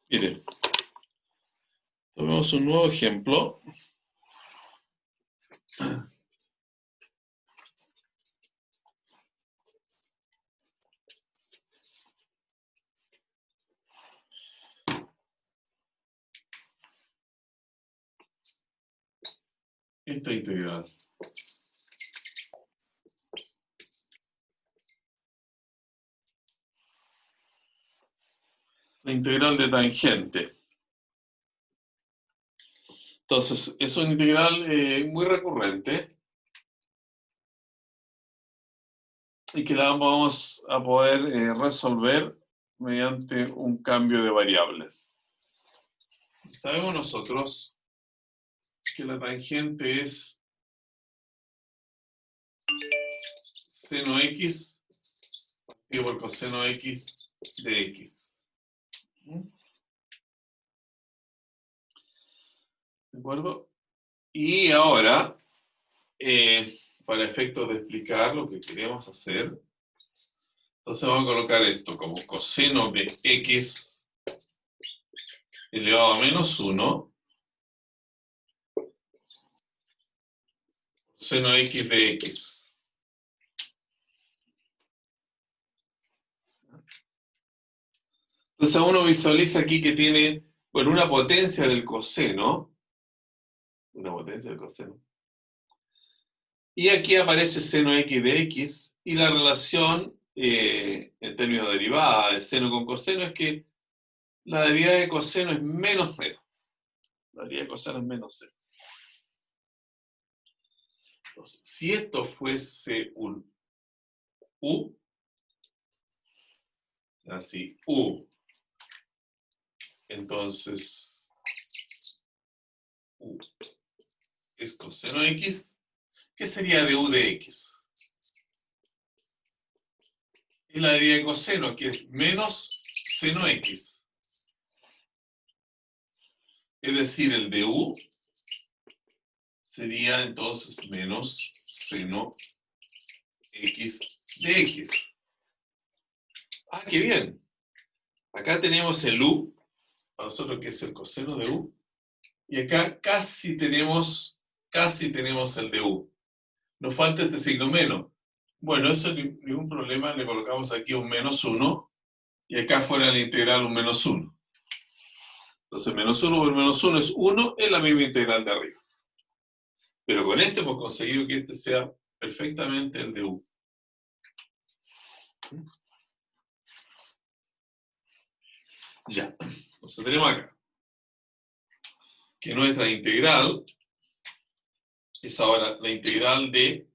Miren, tomemos un nuevo ejemplo. Esta integral. La integral de tangente. Entonces, es una integral muy recurrente y que la vamos a poder resolver mediante un cambio de variables. Sabemos nosotros que la tangente es seno x y por coseno x de x. ¿De acuerdo? Y ahora, para efectos de explicar lo que queremos hacer, entonces vamos a colocar esto como coseno de x elevado a menos 1, seno x de x. Entonces uno visualiza aquí que tiene, bueno, una potencia del coseno, y aquí aparece seno x de x, y la relación en términos de derivada de seno con coseno es que la derivada de coseno es menos cero. La derivada de coseno es menos cero. Entonces, si esto fuese un u, así, u, entonces u es coseno x, ¿qué sería de u de x? Y la derivada de coseno, que es menos seno x. Es decir, el de u sería entonces menos seno x de x. Ah, qué bien. Acá tenemos el u, para nosotros que es el coseno de u, y acá casi tenemos el de u. Nos falta este signo menos. Bueno, eso ningún problema, le colocamos aquí un menos 1, y acá fuera la integral un menos 1. Entonces, menos 1 por menos 1 es 1, es la misma integral de arriba. Pero con esto hemos conseguido que este sea perfectamente el de u. Ya, entonces tenemos acá que nuestra integral es ahora la integral de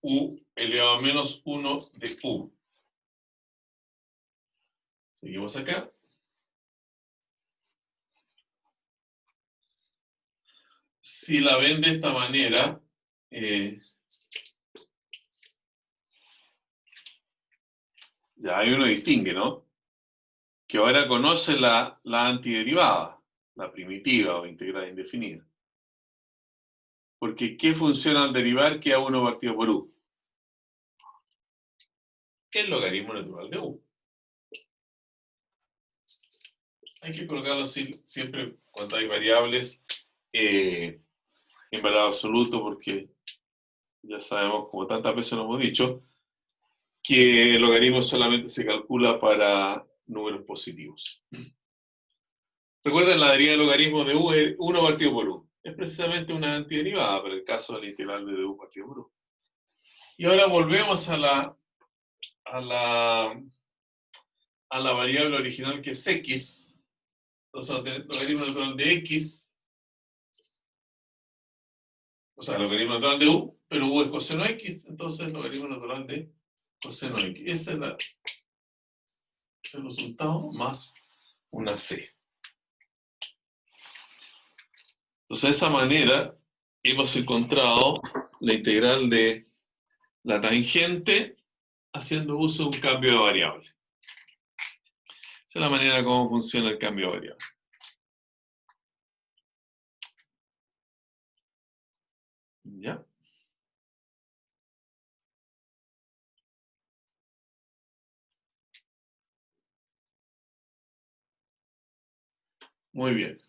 u elevado a menos 1 de u. Seguimos acá. Si la ven de esta manera, ya ahí uno distingue, ¿no? Que ahora conoce la antiderivada, la primitiva o integral indefinida. Porque ¿qué funciona al derivar que a 1 partido por u? El logaritmo natural de u. Hay que colocarlo siempre cuando hay variables en valor absoluto, porque ya sabemos, como tantas veces lo hemos dicho, que el logaritmo solamente se calcula para números positivos. Recuerden, la derivada del logaritmo de u es 1 partido por u. Es precisamente una antiderivada para el caso de la integral de u partido por u. Y ahora volvemos a la variable original que es x. Entonces, el logaritmo natural de x, o sea, el logaritmo natural de u, pero u es coseno x, entonces el logaritmo natural de coseno x. Ese es el resultado más una c. Entonces, de esa manera hemos encontrado la integral de la tangente haciendo uso de un cambio de variable. Esa es la manera como funciona el cambio de variable. ¿Ya? Muy bien.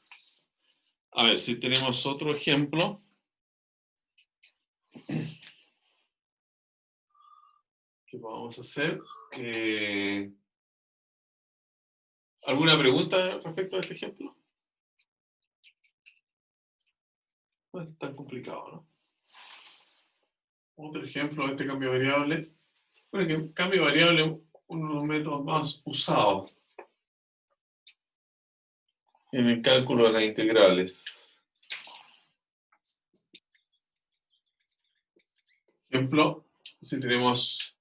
A ver, si tenemos otro ejemplo. ¿Qué vamos a hacer? ¿Alguna pregunta respecto a este ejemplo? No es tan complicado, ¿no? Otro ejemplo de este cambio de variable. Bueno, que el cambio de variable es uno de los métodos más usados en el cálculo de las integrales. Ejemplo, si tenemos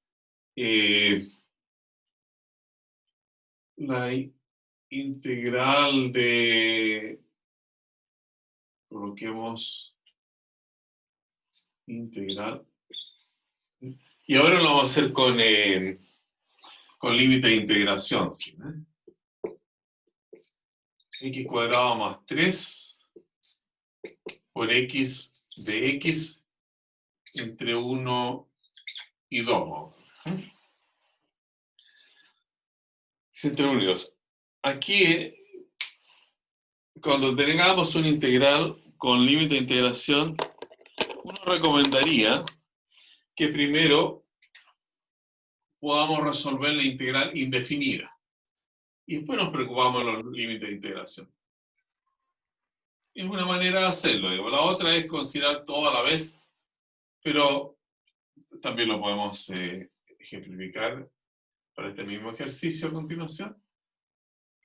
la integral de, coloquemos integral, y ahora lo vamos a hacer con límite de integración, ¿sí? X cuadrado más 3 por x de x entre 1 y 2. Entre 1 y 2. Aquí, cuando tengamos una integral con límite de integración, uno recomendaría que primero podamos resolver la integral indefinida. Y después nos preocupamos de los límites de integración. Es una manera de hacerlo. Digo. La otra es considerar todo a la vez, pero también lo podemos ejemplificar para este mismo ejercicio a continuación.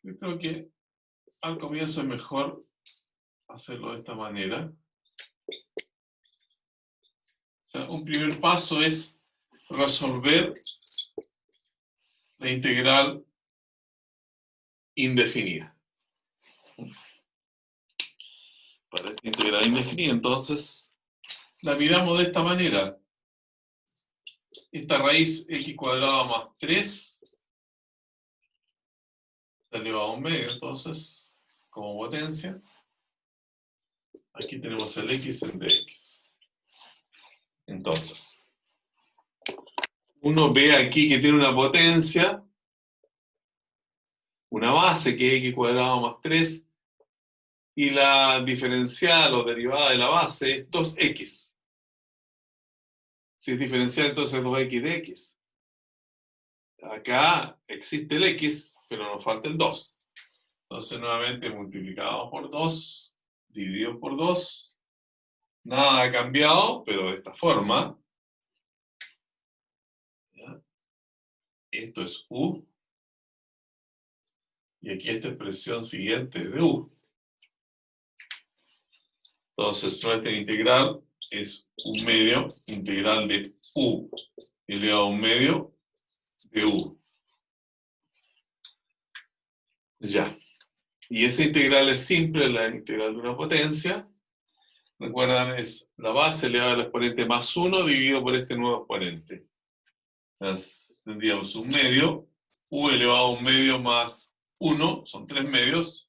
Yo creo que al comienzo es mejor hacerlo de esta manera. O sea, un primer paso es resolver la integral indefinida. Para esta integral indefinida, entonces, la miramos de esta manera. Esta raíz x cuadrada más 3 elevado a un medio, entonces, como potencia. Aquí tenemos el x en dx. Entonces, uno ve aquí que tiene una potencia, una base que es x cuadrado más 3, y la diferencial o derivada de la base es 2x. Si es diferencial, entonces es 2x de x. Acá existe el x, pero nos falta el 2. Entonces, nuevamente multiplicado por 2, dividido por 2. Nada ha cambiado, pero de esta forma. ¿Ya? Esto es u. Y aquí esta expresión siguiente es de u. Entonces, nuestra integral es un medio integral de u elevado a un medio de u. Ya. Y esa integral es simple, la integral de una potencia. Recuerdan, es la base elevada al exponente más 1 dividido por este nuevo exponente. O sea, tendríamos un medio, u elevado a un medio más 1, son 3 medios,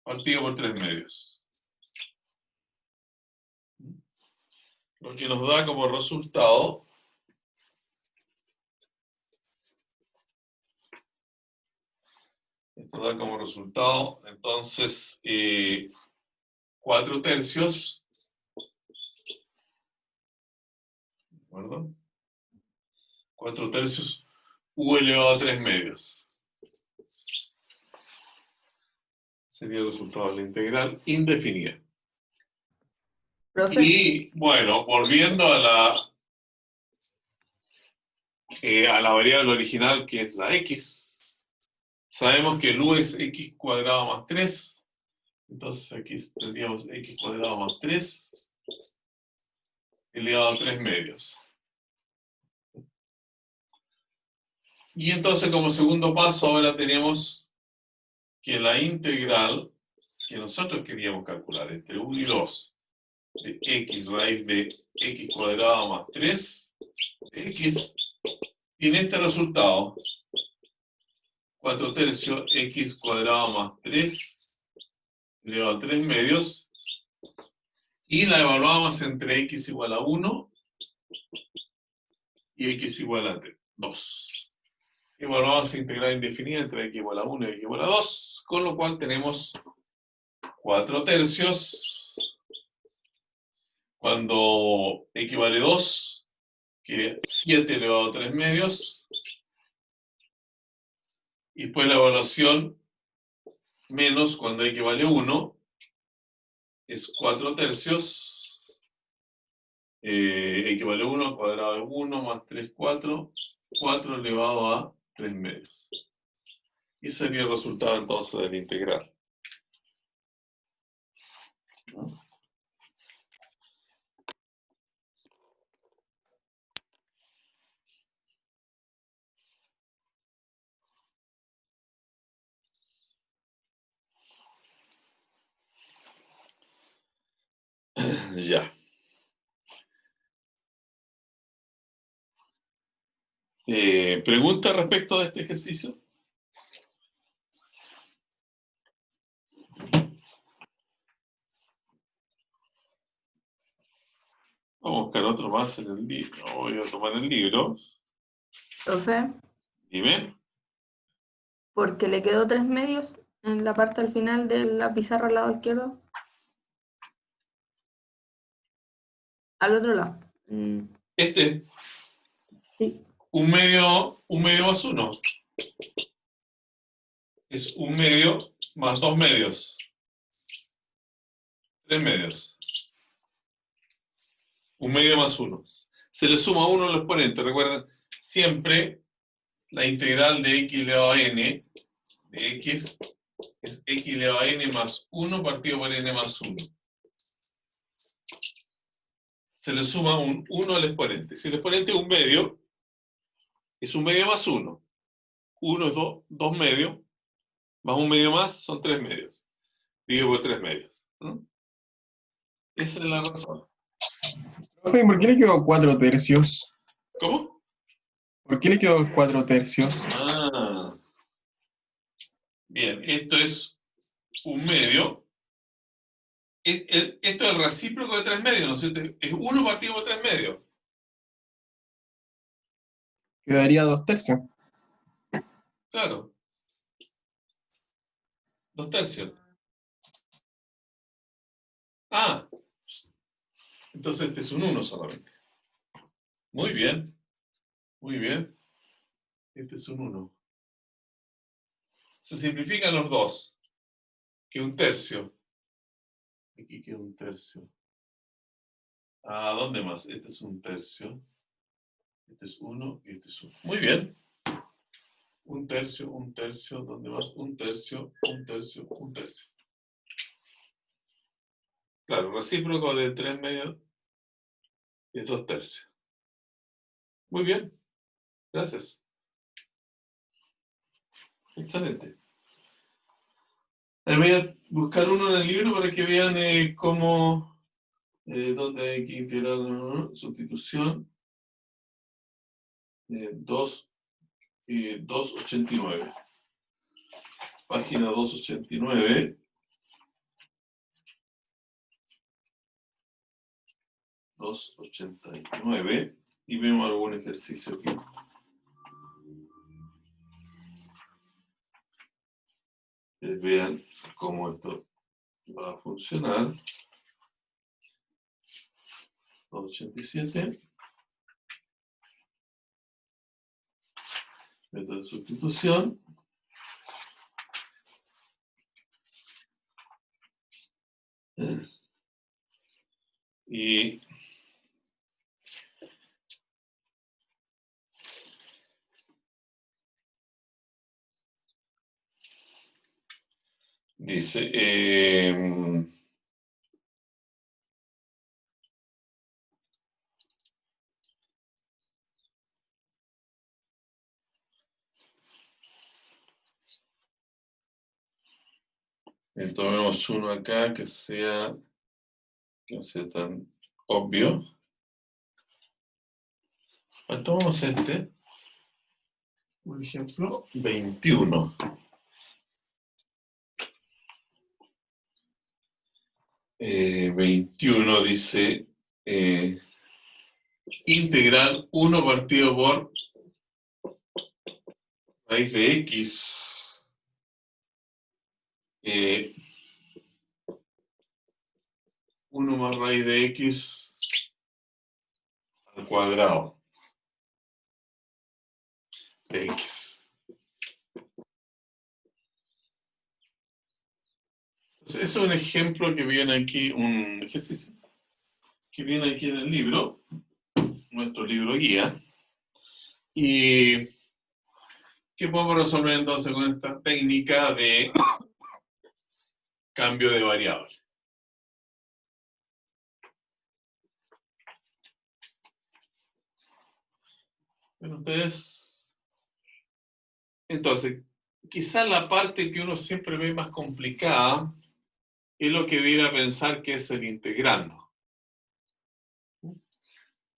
partido por 3 medios. Lo que nos da como resultado entonces 4 tercios, ¿de acuerdo? 4 tercios u elevado a 3 medios. Sería el resultado de la integral indefinida. Profe. Y bueno, volviendo a la variable original que es la x, sabemos que el u es x cuadrado más 3, entonces aquí tendríamos x cuadrado más 3 elevado a 3 medios. Y entonces como segundo paso ahora tenemos que la integral que nosotros queríamos calcular entre 1 y 2 de x raíz de x cuadrado más 3 de x tiene este resultado: 4 tercios x cuadrado más 3 elevado a 3 medios, y la evaluamos entre x igual a 1 y x igual a 2. Y bueno, vamos a integrar indefinida entre x igual a 1 y x igual a 2, con lo cual tenemos 4 tercios. Cuando x vale 2, que 7 elevado a 3 medios. Y después la evaluación menos cuando x vale 1 es 4 tercios. X vale 1 al cuadrado de 1 más 3, 4. 4 elevado a 3 medios. Y sería el resultado entonces del integral. Ya. ¿Pregunta respecto de este ejercicio? Vamos a buscar otro más en el libro. Voy a tomar el libro. Profe, Dime. porque le quedó 3 medios en la parte al final de la pizarra al lado izquierdo. Al otro lado. Este, Sí. un medio más 1. Es un medio más 2 medios. 3 medios. Un medio más 1. Se le suma 1 al exponente. Recuerden, siempre la integral de x elevado a n de x es x elevado a n más 1 partido por n más 1. Se le suma un 1 al exponente. Si el exponente es un medio más 1. 1 es 2 medios, más un medio más son 3 medios. Dividido por 3 medios. ¿No? Esa es la razón. Profe, ¿por qué le quedó 4 tercios? ¿Cómo? ¿Por qué le quedó 4 tercios? Ah. Bien, esto es un medio. Esto es el recíproco de 3 medios, ¿no es cierto? Es 1 partido por 3 medios. Quedaría 2 tercios. Claro. 2 tercios. Ah. Entonces este es un 1 solamente. Muy bien. Muy bien. Este es un 1. Se simplifican los dos. Que un tercio. Aquí queda un tercio. Ah, ¿dónde más? Este es un tercio. Este es 1 y este es 1. Muy bien. Un tercio, ¿dónde más? Un tercio, un tercio, un tercio. Claro, recíproco de 3 medios y 2 tercios. Muy bien. Gracias. Excelente. Voy a buscar uno en el libro para que vean cómo, dónde hay que integrar sustitución. 289. Página 289. 289. Y vemos algún ejercicio aquí. Vean cómo esto va a funcionar. 287. Método de sustitución. Y dice, tomemos uno acá que no sea tan obvio. Tomamos este, por ejemplo, 21. Eh, 21 dice integral 1 partido por raíz de x 1 más raíz de x al cuadrado de x. Entonces, ese es un ejemplo que viene aquí, un ejercicio que viene aquí en el libro, nuestro libro guía, y que podemos resolver entonces con esta técnica de cambio de variable. Bueno, entonces, quizás la parte que uno siempre ve más complicada es lo que debiera pensar que es el integrando.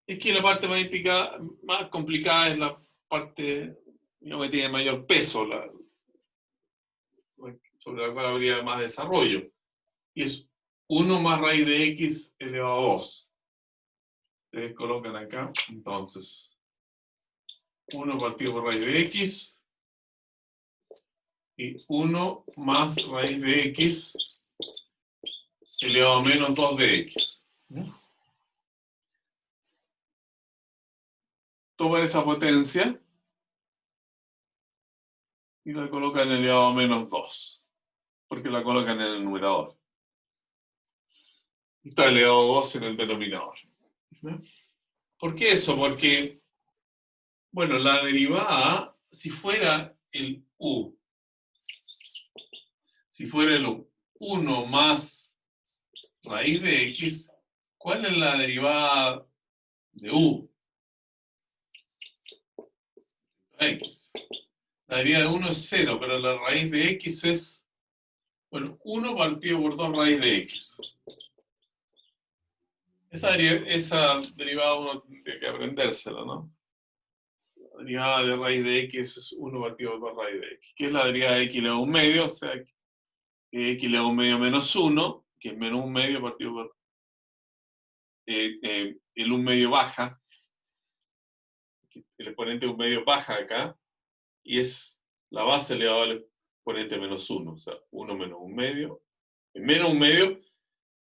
Es que la parte más complicada es la parte, digamos, que tiene mayor peso, sobre la cual habría más desarrollo. Y es 1 más raíz de x elevado a 2. Ustedes colocan acá, entonces, 1 partido por raíz de x y 1 más raíz de x elevado a menos 2 de x. Toman esa potencia y la colocan elevado a menos 2, porque la colocan en el numerador. Está elevado a 2 en el denominador. ¿Por qué eso? Porque, bueno, la derivada, si fuera el u, si fuera el u, 1 más raíz de x, ¿cuál es la derivada de u? X. La derivada de 1 es 0, pero la raíz de x es, bueno, 1 partido por 2 raíz de x. Esa derivada uno tiene que aprendérsela, ¿no? La derivada de raíz de x es 1 partido por 2 raíz de x. ¿Qué es la derivada de x elevado a un medio? O sea, x elevado a un medio menos 1, que es menos un medio partido por... el un medio baja, el exponente de un medio baja acá, y es la base elevada al exponente menos 1, o sea, 1 menos un medio, menos un medio,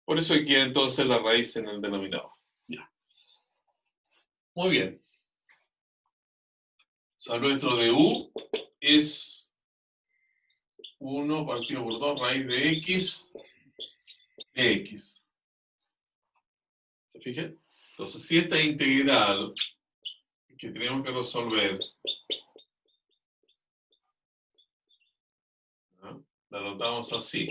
por eso aquí entonces la raíz en el denominador. Ya. Muy bien. O sea, nuestro de u es 1 partido por 2 raíz de x de x. ¿Se fijan? Entonces, si esta integral que tenemos que resolver, ¿no?, la anotamos así,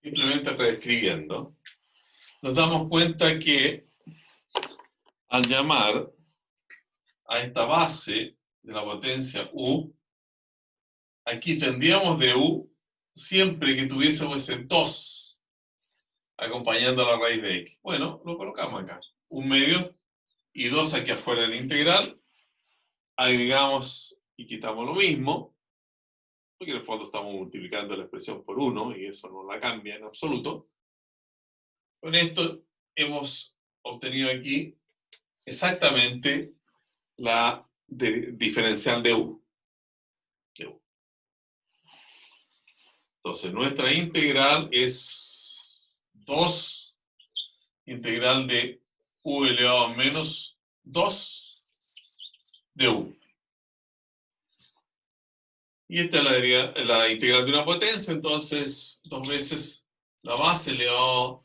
simplemente reescribiendo, nos damos cuenta que al llamar a esta base de la potencia u, aquí tendríamos de u siempre que tuviésemos ese 2 acompañando a la raíz de x. Bueno, lo colocamos acá. Un medio y 2 aquí afuera en la integral. Agregamos y quitamos lo mismo, porque en el fondo estamos multiplicando la expresión por 1 y eso no la cambia en absoluto. Con esto hemos obtenido aquí exactamente la diferencial de u. Entonces, nuestra integral es 2 integral de u elevado a menos 2 de u. Y esta es la integral de una potencia, entonces 2 veces la base elevado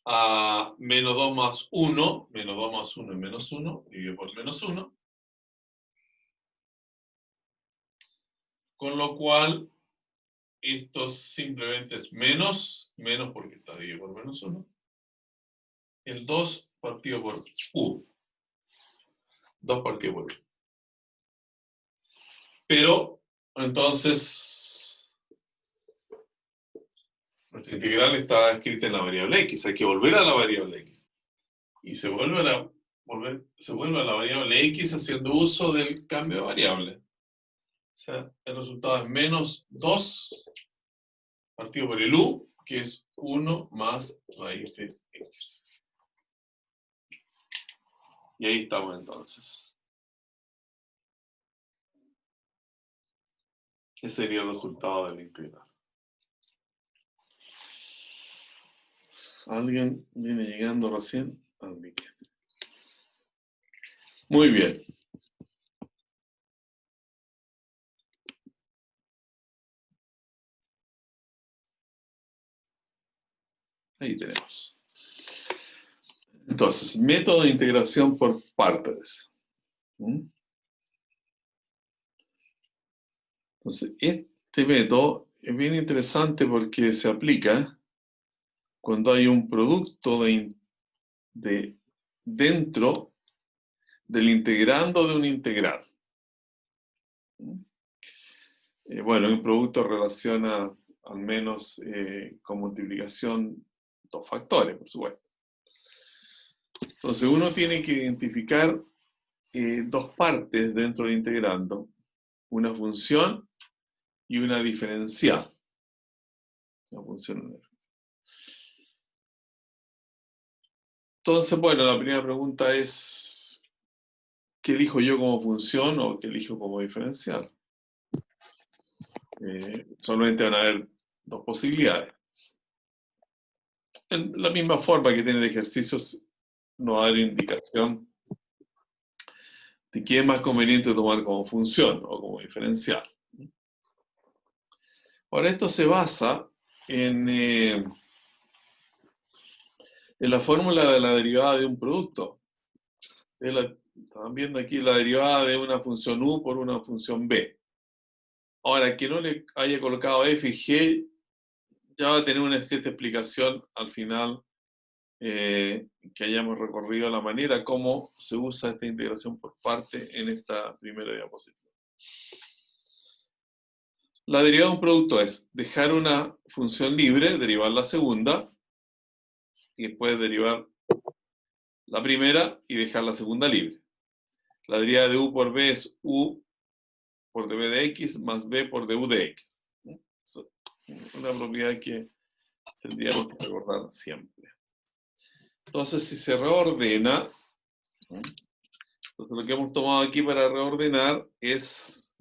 a menos 2 más 1, menos 2 más 1 es menos 1, dividido por menos 1, con lo cual esto simplemente es menos porque está dividido por menos 1, el 2 partido por u. 2 partido por u. Pero, entonces, nuestra integral está escrita en la variable x. Hay que volver a la variable x. Y se vuelve a la variable x haciendo uso del cambio de variable. O sea, el resultado es menos 2 partido por el u, que es 1 más raíz de x. Y ahí estamos entonces. Ese sería el resultado del integral. ¿Alguien viene llegando recién? Muy bien. Ahí tenemos. Entonces, método de integración por partes. Entonces, este método es bien interesante porque se aplica cuando hay un producto dentro del integrando de un integral. Bueno, un producto relaciona al menos con multiplicación dos factores, por supuesto. Entonces uno tiene que identificar dos partes dentro del integrando, una función y una diferencial. Una función y una diferencial. Entonces, bueno, la primera pregunta es, ¿qué elijo yo como función o qué elijo como diferencial? Solamente van a haber dos posibilidades. En la misma forma que tienen ejercicios, no va a dar indicación de qué es más conveniente tomar como función o como diferencial. Ahora, esto se basa en la fórmula de la derivada de un producto. Estaban viendo aquí la derivada de una función u por una función b. Ahora, que no le haya colocado f y g, ya va a tener una cierta explicación al final que hayamos recorrido la manera como se usa esta integración por parte en esta primera diapositiva. La derivada de un producto es dejar una función libre, derivar la segunda, y después derivar la primera y dejar la segunda libre. La derivada de u por b es u por db de x más b por du de x. Una propiedad que tendríamos que recordar siempre. Entonces, si se reordena, entonces lo que hemos tomado aquí para reordenar es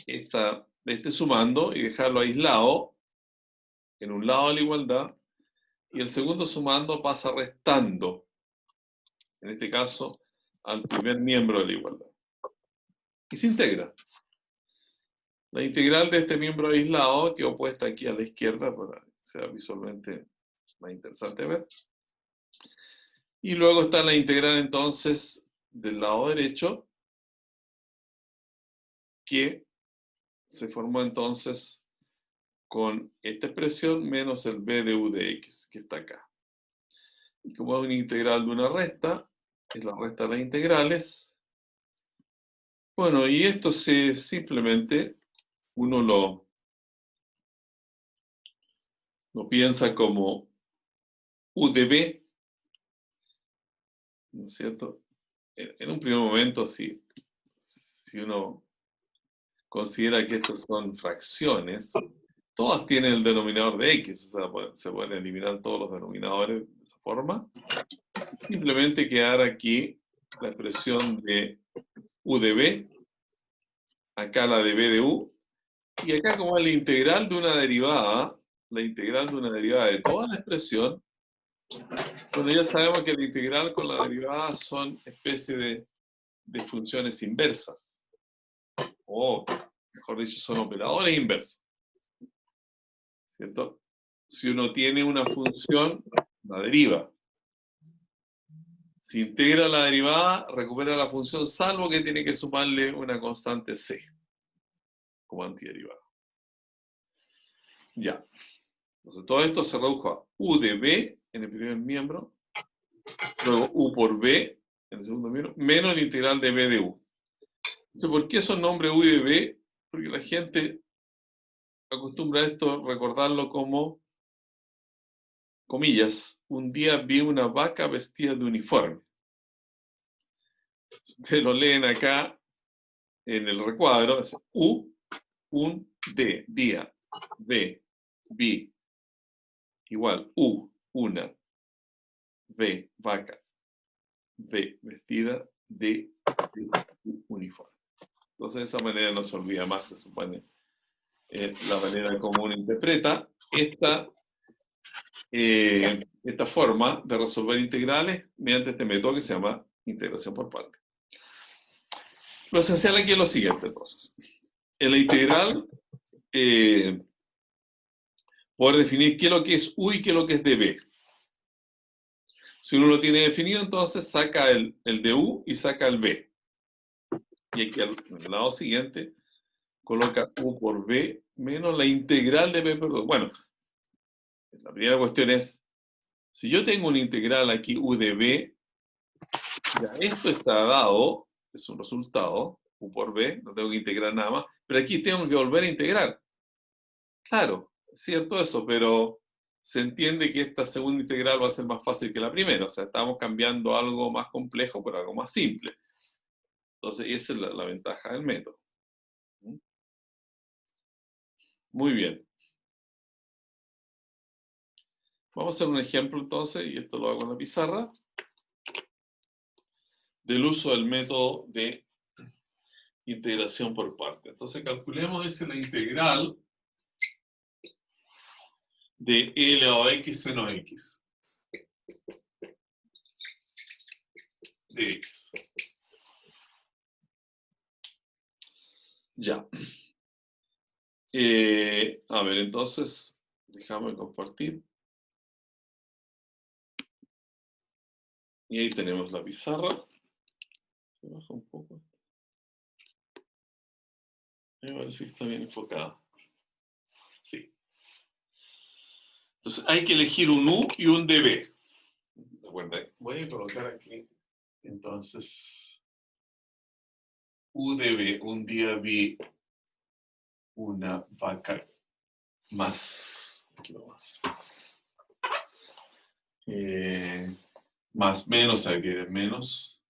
este sumando y dejarlo aislado en un lado de la igualdad, y el segundo sumando pasa restando, en este caso, al primer miembro de la igualdad. Y se integra. La integral de este miembro aislado quedó puesta aquí a la izquierda para que sea visualmente más interesante ver. Y luego está la integral entonces del lado derecho, que se formó entonces con esta expresión menos el b de u de x, que está acá. Y como es una integral de una resta, es la resta de las integrales. Bueno, y esto simplemente uno lo piensa como u de b, ¿no es cierto? En un primer momento, si uno considera que estas son fracciones, todas tienen el denominador de x, o sea, se pueden eliminar todos los denominadores de esa forma. Simplemente quedar aquí la expresión de u de b, acá la de b de u, y acá como es la integral de una derivada, la integral de una derivada de toda la expresión, bueno, ya sabemos que la integral con la derivada son especie de funciones inversas, o mejor dicho, son operadores inversos, ¿cierto? Si uno tiene una función, la deriva. Si integra la derivada, recupera la función, salvo que tiene que sumarle una constante c, como antiderivada. Ya. Entonces todo esto se redujo a u de b en el primer miembro, luego u por b en el segundo miembro, menos el integral de b de u. Entonces, ¿por qué son nombres u y de b? Porque la gente acostumbra a esto recordarlo como, comillas, un día vi una vaca vestida de uniforme. Ustedes lo leen acá en el recuadro, es u, un, d, día, b, vi, igual, u, una, v, vaca, v, vestida, de uniforme. Entonces de esa manera no se olvida más, se supone, la manera como uno interpreta esta forma de resolver integrales mediante este método que se llama integración por partes. Lo esencial aquí es lo siguiente, entonces. En la integral, poder definir qué es lo que es U y qué es lo que es dB. Si uno lo tiene definido, entonces saca el de U y saca el B. Y aquí al lado siguiente coloca U por B menos la integral de B por 2. Bueno, la primera cuestión es, si yo tengo una integral aquí U de B, ya esto está dado, es un resultado, U por B, no tengo que integrar nada más, pero aquí tengo que volver a integrar. Claro, es cierto eso, pero se entiende que esta segunda integral va a ser más fácil que la primera, o sea, estamos cambiando algo más complejo por algo más simple. Entonces, esa es la ventaja del método. Muy bien. Vamos a hacer un ejemplo entonces, y esto lo hago en la pizarra, del uso del método de integración por partes. Entonces calculemos esa la integral de e elevado a x seno x de x. Ya. A ver, entonces, déjame compartir. Y ahí tenemos la pizarra. Se baja un poco. A ver si está bien enfocada. Sí. Entonces hay que elegir un U y un dB. Recuerda, voy a colocar aquí. Entonces, U dB. Un día vi una vaca más. Más menos, aquí de menos.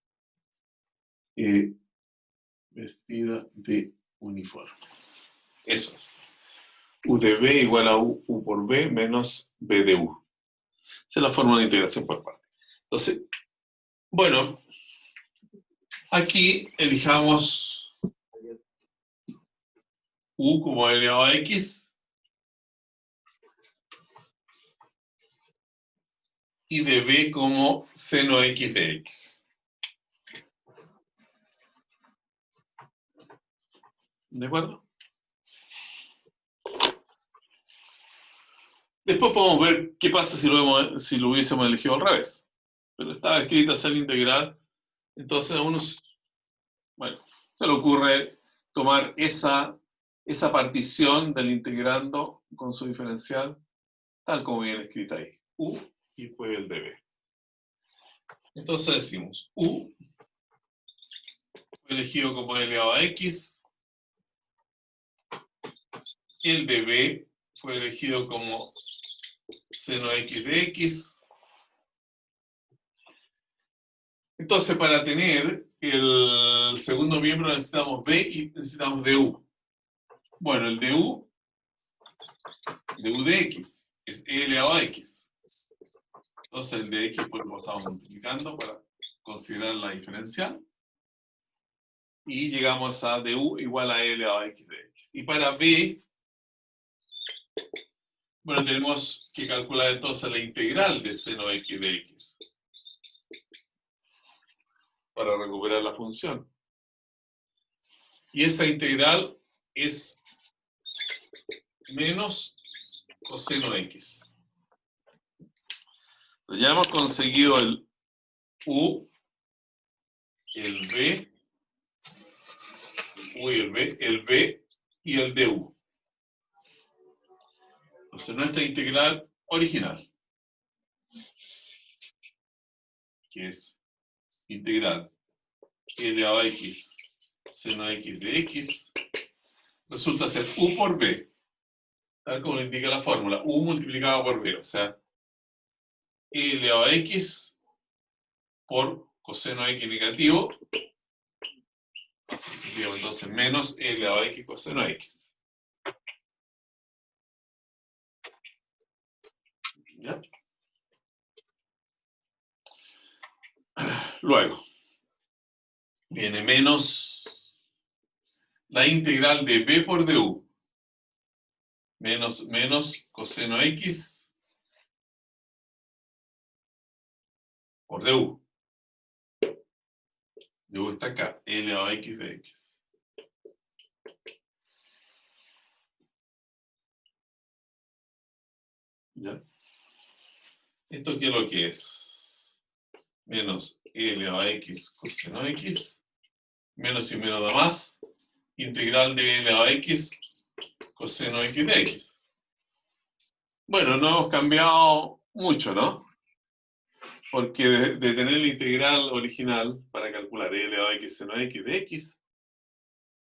Vestida de uniforme. Eso es. U de B igual a U por B menos B de U. Esa es la fórmula de integración por partes. Entonces, bueno, aquí elijamos U como elevado a X y de B como seno X de X. ¿De acuerdo? Después podemos ver qué pasa si lo hubiésemos elegido al revés. Pero estaba escrita esa integral, entonces a uno, bueno, se le ocurre tomar esa partición del integrando con su diferencial, tal como viene escrita ahí. U y después el dB. Entonces decimos U fue elegido como elevado a X, el dB fue elegido como seno X de X. Entonces, para tener el segundo miembro necesitamos B y necesitamos DU. Bueno, el DU de X es E elevado a X. Entonces, el de X pues lo estamos multiplicando para considerar la diferencial. Y llegamos a DU igual a E elevado a X de X. Y para B, bueno, tenemos que calcular entonces la integral de seno X de X para recuperar la función. Y esa integral es menos coseno X. Entonces ya hemos conseguido el U, el B, U y el B y el DU. Entonces nuestra integral original, que es integral e elevado a X seno X de X, resulta ser U por B, tal como lo indica la fórmula, U multiplicado por B, o sea, E elevado a X por coseno X negativo, entonces menos E elevado a X coseno X. ¿Ya? Luego, viene menos la integral de b por du menos coseno x por du. Du está acá, e elevado a x de x. ¿Ya? ¿Esto qué es lo que es? Menos e elevado a x coseno x, menos y menos da más, integral de e elevado a x coseno x de x. Bueno, no hemos cambiado mucho, ¿no? Porque de tener la integral original para calcular e elevado a x seno x de x,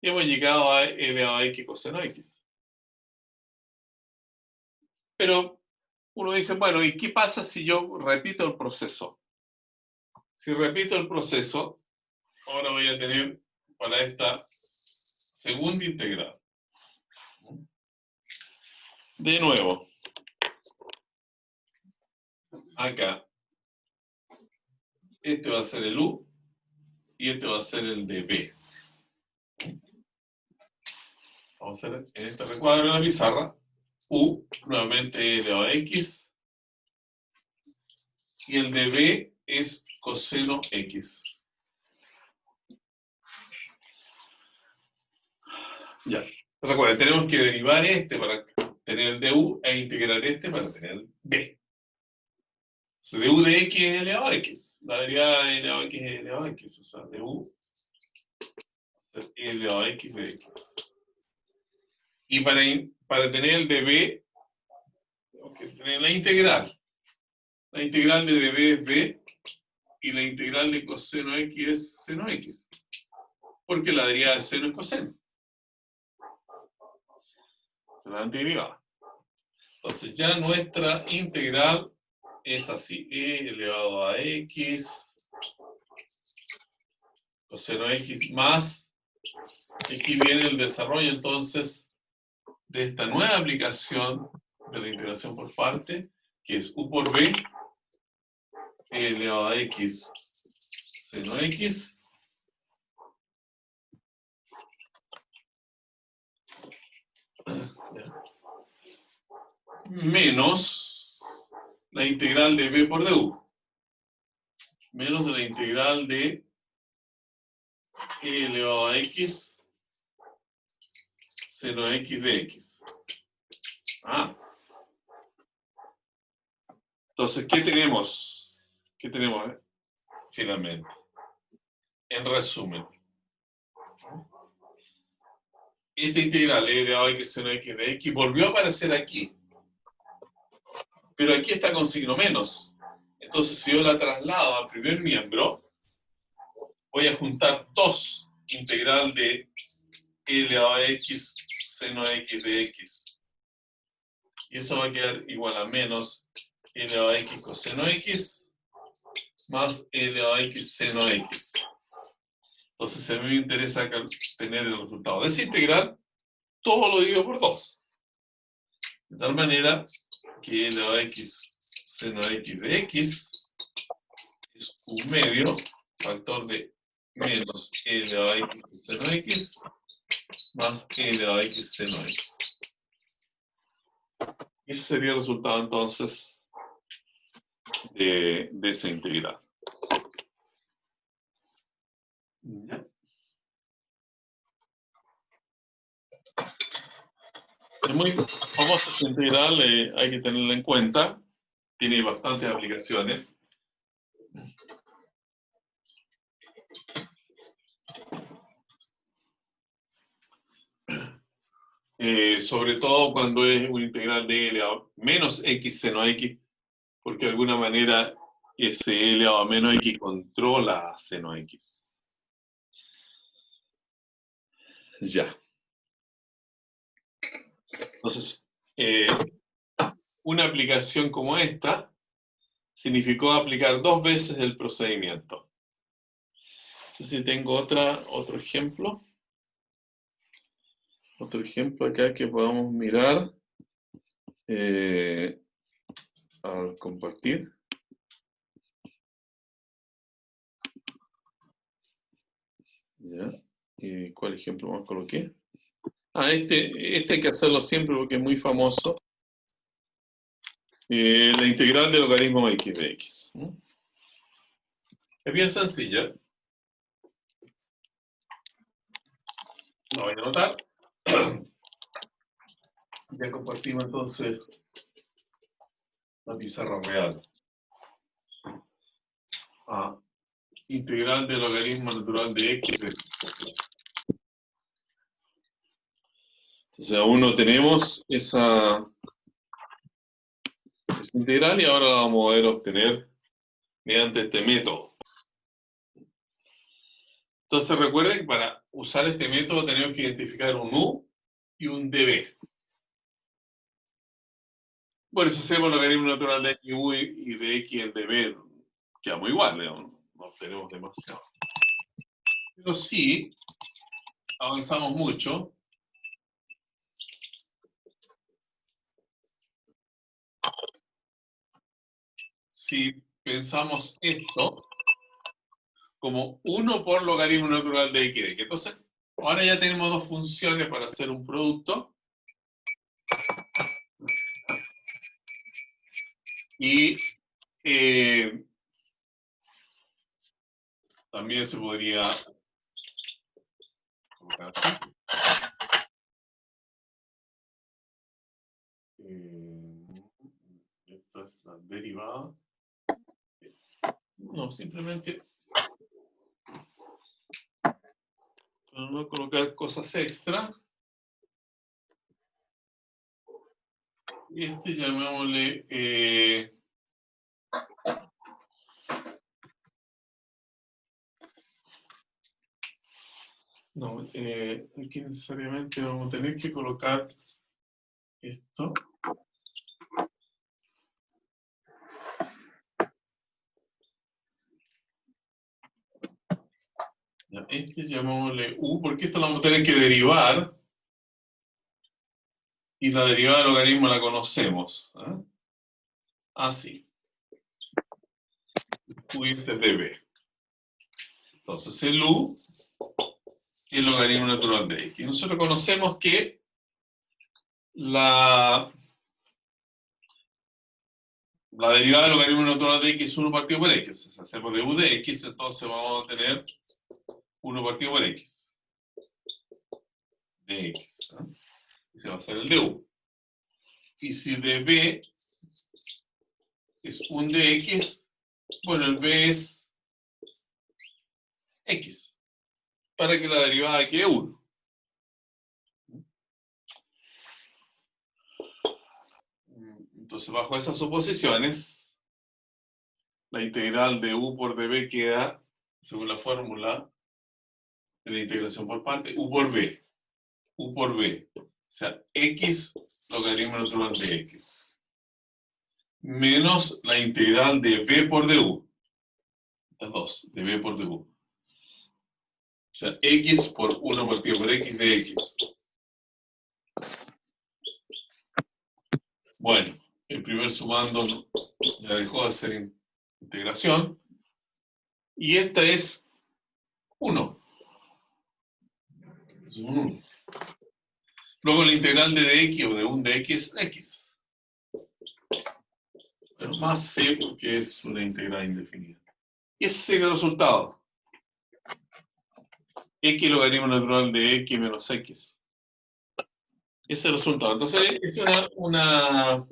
hemos llegado a e elevado a x coseno x. Pero uno dice, bueno, ¿y qué pasa si yo repito el proceso? Si repito el proceso, ahora voy a tener para esta segunda integral. De nuevo, acá, este va a ser el u y este va a ser el de b. Vamos a hacer en este recuadro de la pizarra, u, nuevamente e elevado a x, y el de b es coseno x. Ya. Recuerden, tenemos que derivar este para tener el de u e integrar este para tener el b. Entonces, de u de x es elevado a x. La derivada de elevado a x es elevado a x. O sea, de u es elevado a x de x. Y para tener el de b, tenemos que tener la integral. La integral de db es b y la integral de coseno x es seno x. Porque la derivada de seno es coseno. Se la antiderivada. Entonces ya nuestra integral es así. E elevado a x coseno x más. Aquí viene el desarrollo entonces de esta nueva aplicación de la integración por parte, que es u por b e elevado a x seno x menos la integral de b por du, menos la integral de e elevado a x seno x de x. Entonces, ¿qué tenemos? ¿Qué tenemos finalmente? En resumen, esta integral e elevado a x seno x de x volvió a aparecer aquí, pero aquí está con signo menos. Entonces, si yo la traslado al primer miembro, voy a juntar dos integral de e elevado a x seno x de x. Y eso va a quedar igual a menos e elevado a x coseno x más e elevado a x seno x. Entonces, a mí me interesa tener el resultado de esa integral, todo lo divido por 2. De tal manera que e elevado a x seno x de x es un medio, factor de menos e elevado a x seno x más e elevado a x seno x. Ese sería el resultado entonces de esa integral. ¿Ya? Es muy famosa esta integral, hay que tenerla en cuenta. Tiene bastantes aplicaciones. Sobre todo cuando es una integral de e elevado a menos x seno x, porque de alguna manera ese e elevado a menos x controla a seno x. Ya. Entonces, una aplicación como esta significó aplicar 2 veces el procedimiento. No sé si tengo otro ejemplo. Otro ejemplo acá que podamos mirar al compartir. ¿Ya? ¿Cuál ejemplo más coloqué? Este hay que hacerlo siempre porque es muy famoso. La integral del logaritmo x de x. Es bien sencilla. Lo voy a anotar. Ya compartimos entonces la pizarra real. Integral del logaritmo natural de x. Entonces aún no tenemos esa integral y ahora la vamos a poder obtener mediante este método. Entonces recuerden que para usar este método tenemos que identificar un u y un db. Por eso hacemos el logaritmo natural de x u y de x el db. Quedamos igual, no obtenemos demasiado. Pero sí, avanzamos mucho. Si pensamos esto como 1 por logaritmo natural de x de x. Entonces, ahora ya tenemos dos funciones para hacer un producto. Y también se podría colocar aquí. Esto es la derivada. No, simplemente para no colocar cosas extra. Y este llamémosle no, aquí necesariamente vamos a tener que colocar esto. Ya, este llamémosle u, porque esto lo vamos a tener que derivar. Y la derivada del logaritmo la conocemos. Así. U y este es db. Entonces el u y el logaritmo natural de x. Nosotros conocemos que la derivada del logaritmo natural de x es 1 partido por x. Si hacemos de u de x, entonces vamos a tener 1 partido por x. De x. Ese va a ser el de u. Y si de b es un de x, bueno, el b es x. Para que la derivada quede 1. Entonces, bajo esas suposiciones, la integral de u por db queda, según la fórmula de la integración por parte, u por b. U por b. O sea, x logaritmo natural de x. Menos la integral de b por du. Las dos, de b por du. O sea, x por 1 partido por x de x. Bueno, el primer sumando ya dejó de ser integración. Y esta es 1. Es un 1. Luego la integral de dx o de un dx es x. Pero más c porque es una integral indefinida. Y ese sería el resultado. X logaritmo natural de x menos x. Ese es el resultado. Entonces, es una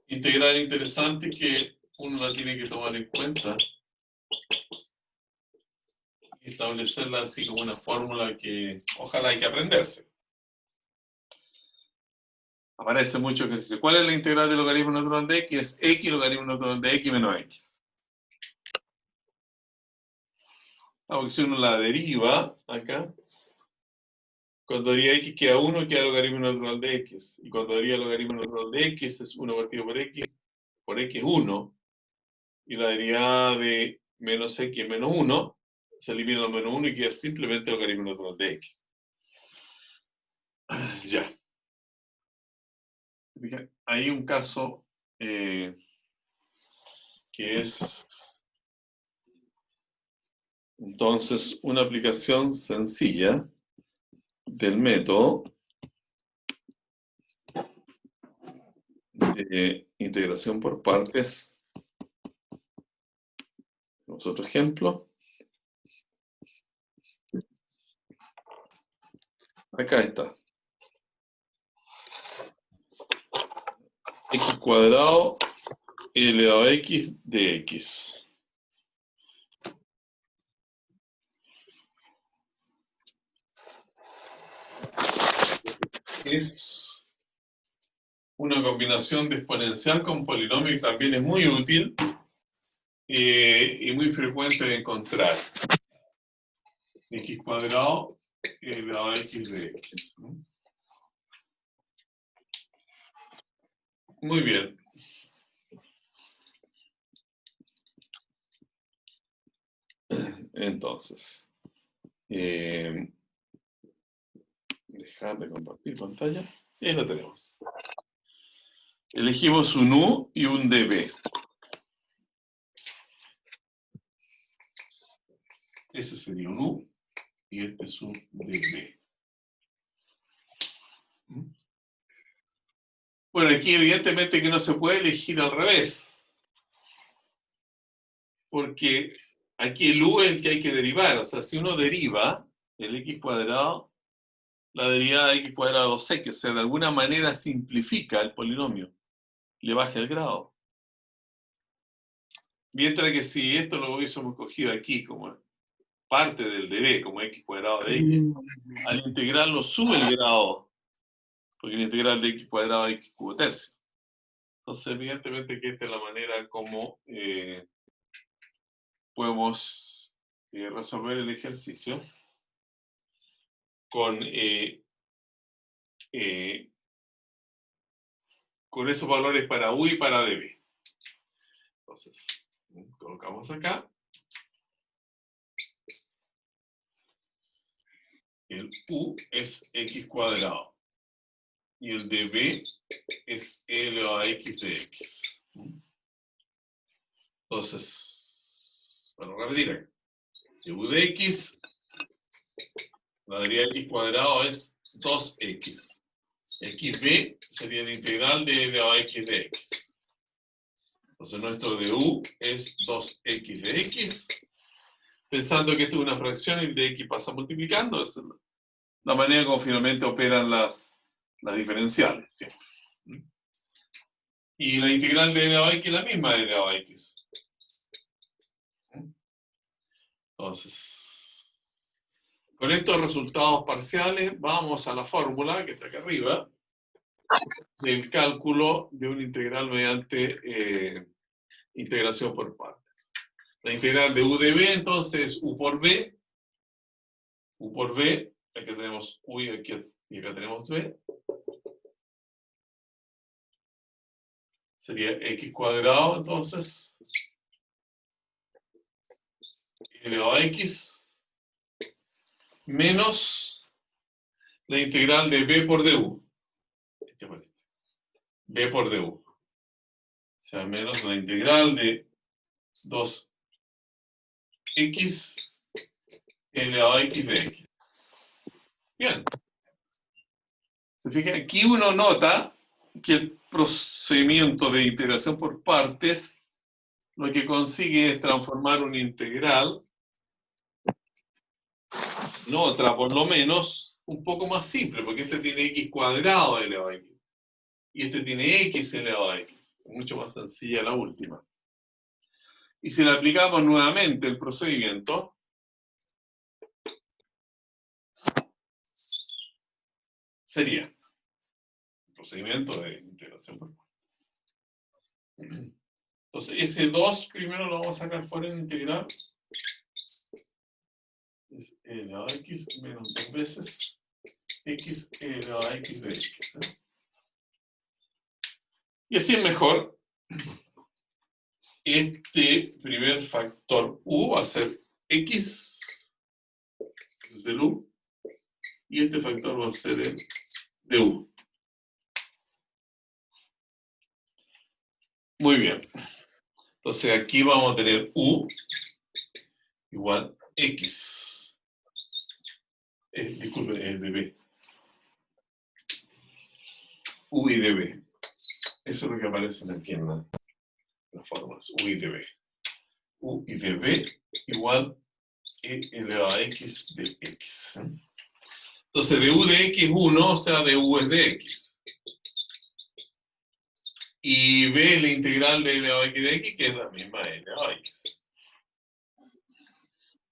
integral interesante que uno la tiene que tomar en cuenta y establecerla así como una fórmula que ojalá hay que aprenderse. Aparece mucho que se dice, ¿cuál es la integral del logaritmo natural de x? Es x logaritmo natural de x menos x. Porque si uno la deriva acá, cuando deriva x queda 1, queda logaritmo natural de x. Y cuando deriva logaritmo natural de x es 1 partido por x es 1. Y la derivada de menos x menos 1, se elimina el menos 1 y queda simplemente el logaritmo natural de x. Ya. Hay un caso que es Entonces, una aplicación sencilla del método de integración por partes. Tenemos otro ejemplo. Acá está. X cuadrado elevado a x de x. Es una combinación de exponencial con polinomio y también es muy útil y muy frecuente de encontrar. X cuadrado elevado a x de x. Muy bien. Entonces, dejar de compartir pantalla. Y ahí lo tenemos. Elegimos un U y un DB. Ese sería un U y este es un DB. Bueno, aquí evidentemente que no se puede elegir al revés. Porque aquí el U es el que hay que derivar. O sea, si uno deriva el x cuadrado, la derivada de x cuadrado 2x, o sea, de alguna manera simplifica el polinomio. Le baja el grado. Mientras que si esto lo hubiésemos cogido aquí como parte del db, como x cuadrado de x, al integrarlo sube el grado, porque la integral de x cuadrado de x cubo tercio. Entonces, evidentemente que esta es la manera como podemos resolver el ejercicio con esos valores para u y para db. Entonces, colocamos acá. El u es x cuadrado y el db es elevado a x de x. Entonces, bueno, repetir. De u de x, la derivada de x cuadrado es 2x. xb sería la integral de elevado a x de x. Entonces nuestro du es 2x de x. Pensando que esto es una fracción y el de x pasa multiplicando, es la manera como finalmente operan las diferenciales. ¿Sí? Y la integral de elevado a x es la misma de elevado a x. Entonces, con estos resultados parciales vamos a la fórmula que está acá arriba del cálculo de una integral mediante integración por partes. La integral de u de b, entonces, u por b, aquí tenemos u y acá tenemos b, sería x cuadrado, entonces, elevado a x, menos la integral de b por du. B por du. O sea, menos la integral de 2x elevado a x de x. Bien. Se fija, aquí uno nota que el procedimiento de integración por partes lo que consigue es transformar una integral en otra, por lo menos, un poco más simple, porque este tiene x cuadrado elevado a x. Y este tiene x elevado a x. Es mucho más sencilla la última. Y si le aplicamos nuevamente el procedimiento, sería el procedimiento de integración por partes. Entonces, ese 2 primero lo vamos a sacar fuera en integral. Es elevado a x menos 2 veces x elevado a x de x. Y así es mejor. Este primer factor u va a ser x, ese es el u, y este factor va a ser el du. Muy bien. Entonces aquí vamos a tener u igual X. Disculpen, es de B. U y de B. Eso es lo que aparece aquí en las fórmulas. U y de B. U y de B igual E elevado a X de X. Entonces, de U de X es 1, o sea, de U es de X. Y B la integral de elevado a X de X, que es la misma E elevado a X.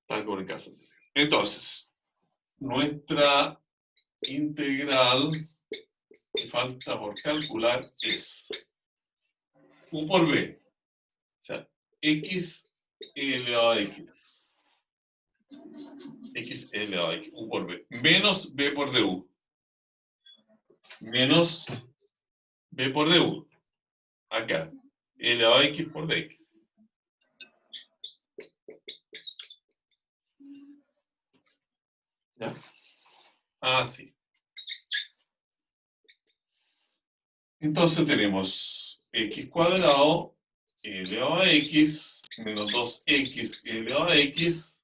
Tal como en el caso anterior. Entonces, nuestra integral que falta por calcular es U por B. O sea, X elevado a X. X elevado a X. U por B. Menos B por DU. Menos B por DU. Acá. Elevado a X por DX. ¿Ya? Así. Entonces tenemos X cuadrado elevado a X menos 2X elevado a X.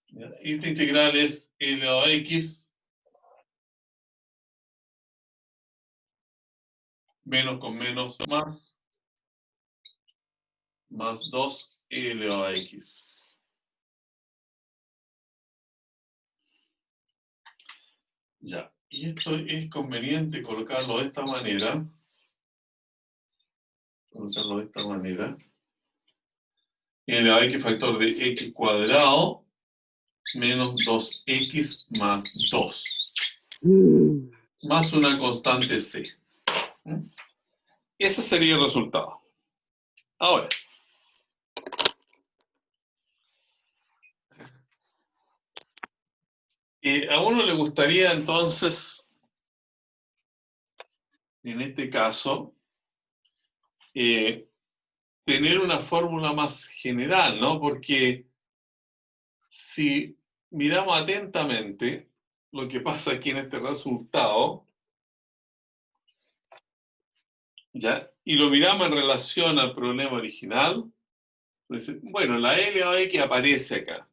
¿Ya? Esta integral es elevado a X menos con menos más 2 elevado a X. Ya, y esto es conveniente colocarlo de esta manera. Colocarlo de esta manera. Elevado a X factor de X cuadrado menos 2X más 2. Más una constante C. Ese sería el resultado. Ahora, a uno le gustaría entonces, en este caso, tener una fórmula más general, ¿no? Porque si miramos atentamente lo que pasa aquí en este resultado, ¿ya? Y lo miramos en relación al problema original, pues, bueno, la L elevado a X aparece acá.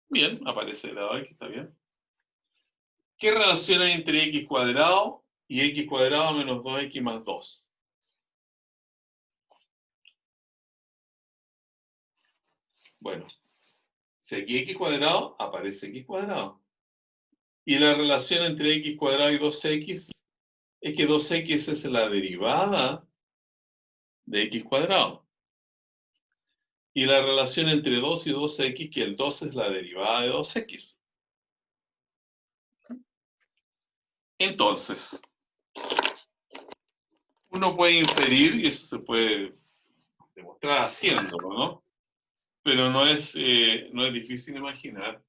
Bien, aparece elevado a X, está bien. ¿Qué relación hay entre X cuadrado y X cuadrado menos 2X más 2? Bueno, si aquí X cuadrado, aparece X cuadrado. Y la relación entre X cuadrado y 2X es que 2X es la derivada de X cuadrado. Y la relación entre 2 y 2X, que el 2 es la derivada de 2X. Entonces, uno puede inferir, y eso se puede demostrar haciéndolo, ¿no? Pero no es difícil imaginar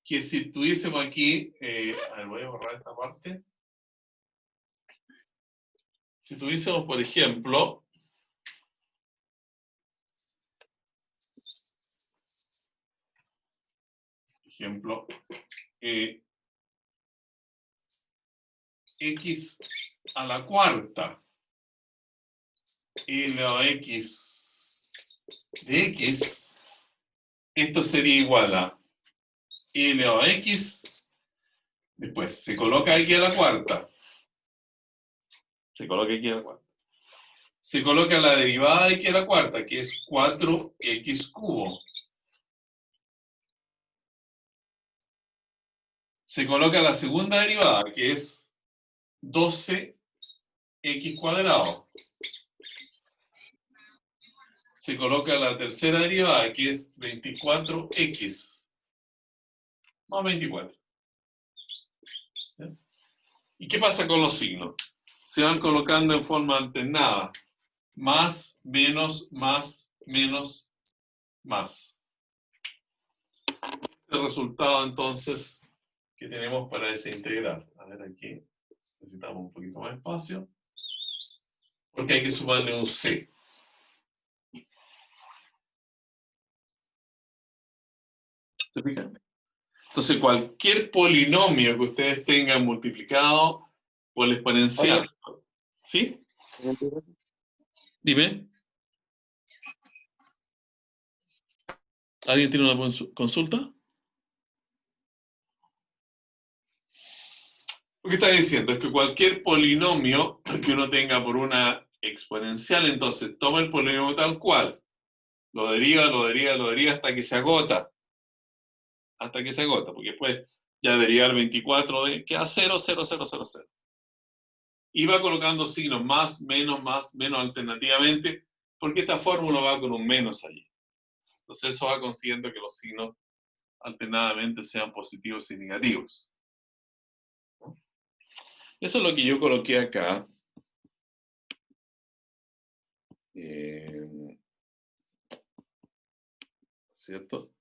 que si tuviésemos aquí, a ver, voy a borrar esta parte. Si tuviésemos, por ejemplo, X a la cuarta elevado a X de X, esto sería igual a elevado a X, después se coloca X a la cuarta, se coloca X a la cuarta, se coloca la derivada de X a la cuarta, que es 4X cubo, se coloca la segunda derivada, que es 12X cuadrado, se coloca la tercera derivada, que es 24X más 24. ¿Sí? ¿Y qué pasa con los signos? Se van colocando en forma alternada. Más, menos, más, menos, más. El resultado entonces que tenemos para esa integral. A ver, aquí necesitamos un poquito más de espacio. Porque hay que sumarle un C. ¿Se fijan? Entonces, cualquier polinomio que ustedes tengan multiplicado por el exponencial. ¿Sí? Dime. ¿Alguien tiene una consulta? Lo que está diciendo es que cualquier polinomio que uno tenga por una exponencial, entonces toma el polinomio tal cual, lo deriva, lo deriva, lo deriva hasta que se agota. Hasta que se agota, porque después ya derivar 24 queda 0, 0, 0, 0, 0. Y va colocando signos más, menos alternativamente, porque esta fórmula va con un menos allí. Entonces eso va consiguiendo que los signos alternadamente sean positivos y negativos. Eso es lo que yo coloqué acá. ¿Cierto?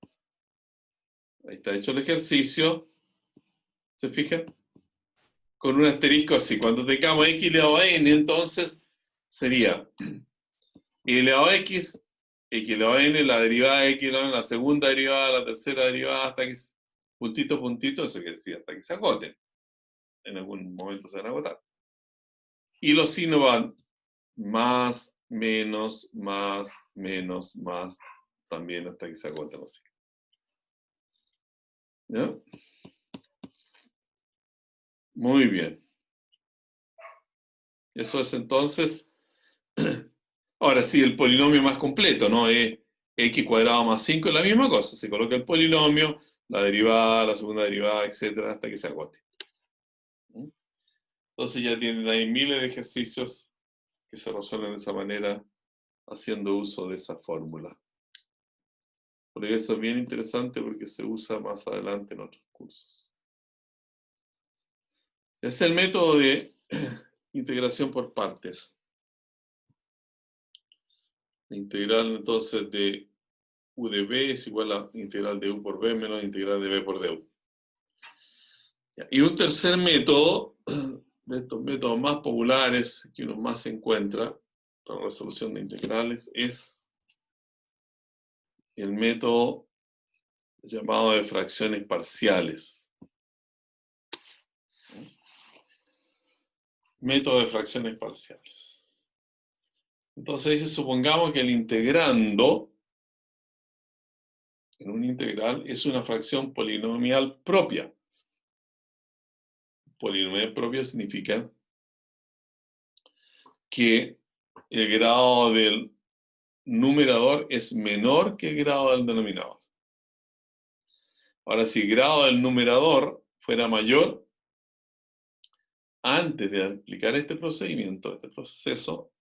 Ahí está hecho el ejercicio. ¿Se fijan? Con un asterisco así. Cuando tengamos x elevado a n, entonces sería y elevado a x elevado a n, la derivada de x elevado a n, la segunda derivada, la tercera derivada, hasta que puntito, puntito, eso quiere decir hasta que se agoten. En algún momento se van a agotar. Y los signos van más, menos, más, también hasta que se agoten los signos. ¿Ya? Muy bien. Eso es entonces. Ahora sí, el polinomio más completo, ¿no? Es x cuadrado más 5, es la misma cosa. Se coloca el polinomio, la derivada, la segunda derivada, etcétera, hasta que se agote. Entonces ya tienen ahí miles de ejercicios que se resuelven de esa manera, haciendo uso de esa fórmula. Porque eso es bien interesante porque se usa más adelante en otros cursos. Es el método de integración por partes. La integral entonces de u de b es igual a integral de u por b menos integral de b por du. Y un tercer método, de estos métodos más populares que uno más encuentra para la resolución de integrales, es el método llamado de fracciones parciales. Método de fracciones parciales. Entonces dice, supongamos que el integrando en un integral es una fracción polinomial propia. Polinomial propia significa que el grado del numerador es menor que el grado del denominador. Ahora, si el grado del numerador fuera mayor, antes de aplicar este procedimiento, este proceso,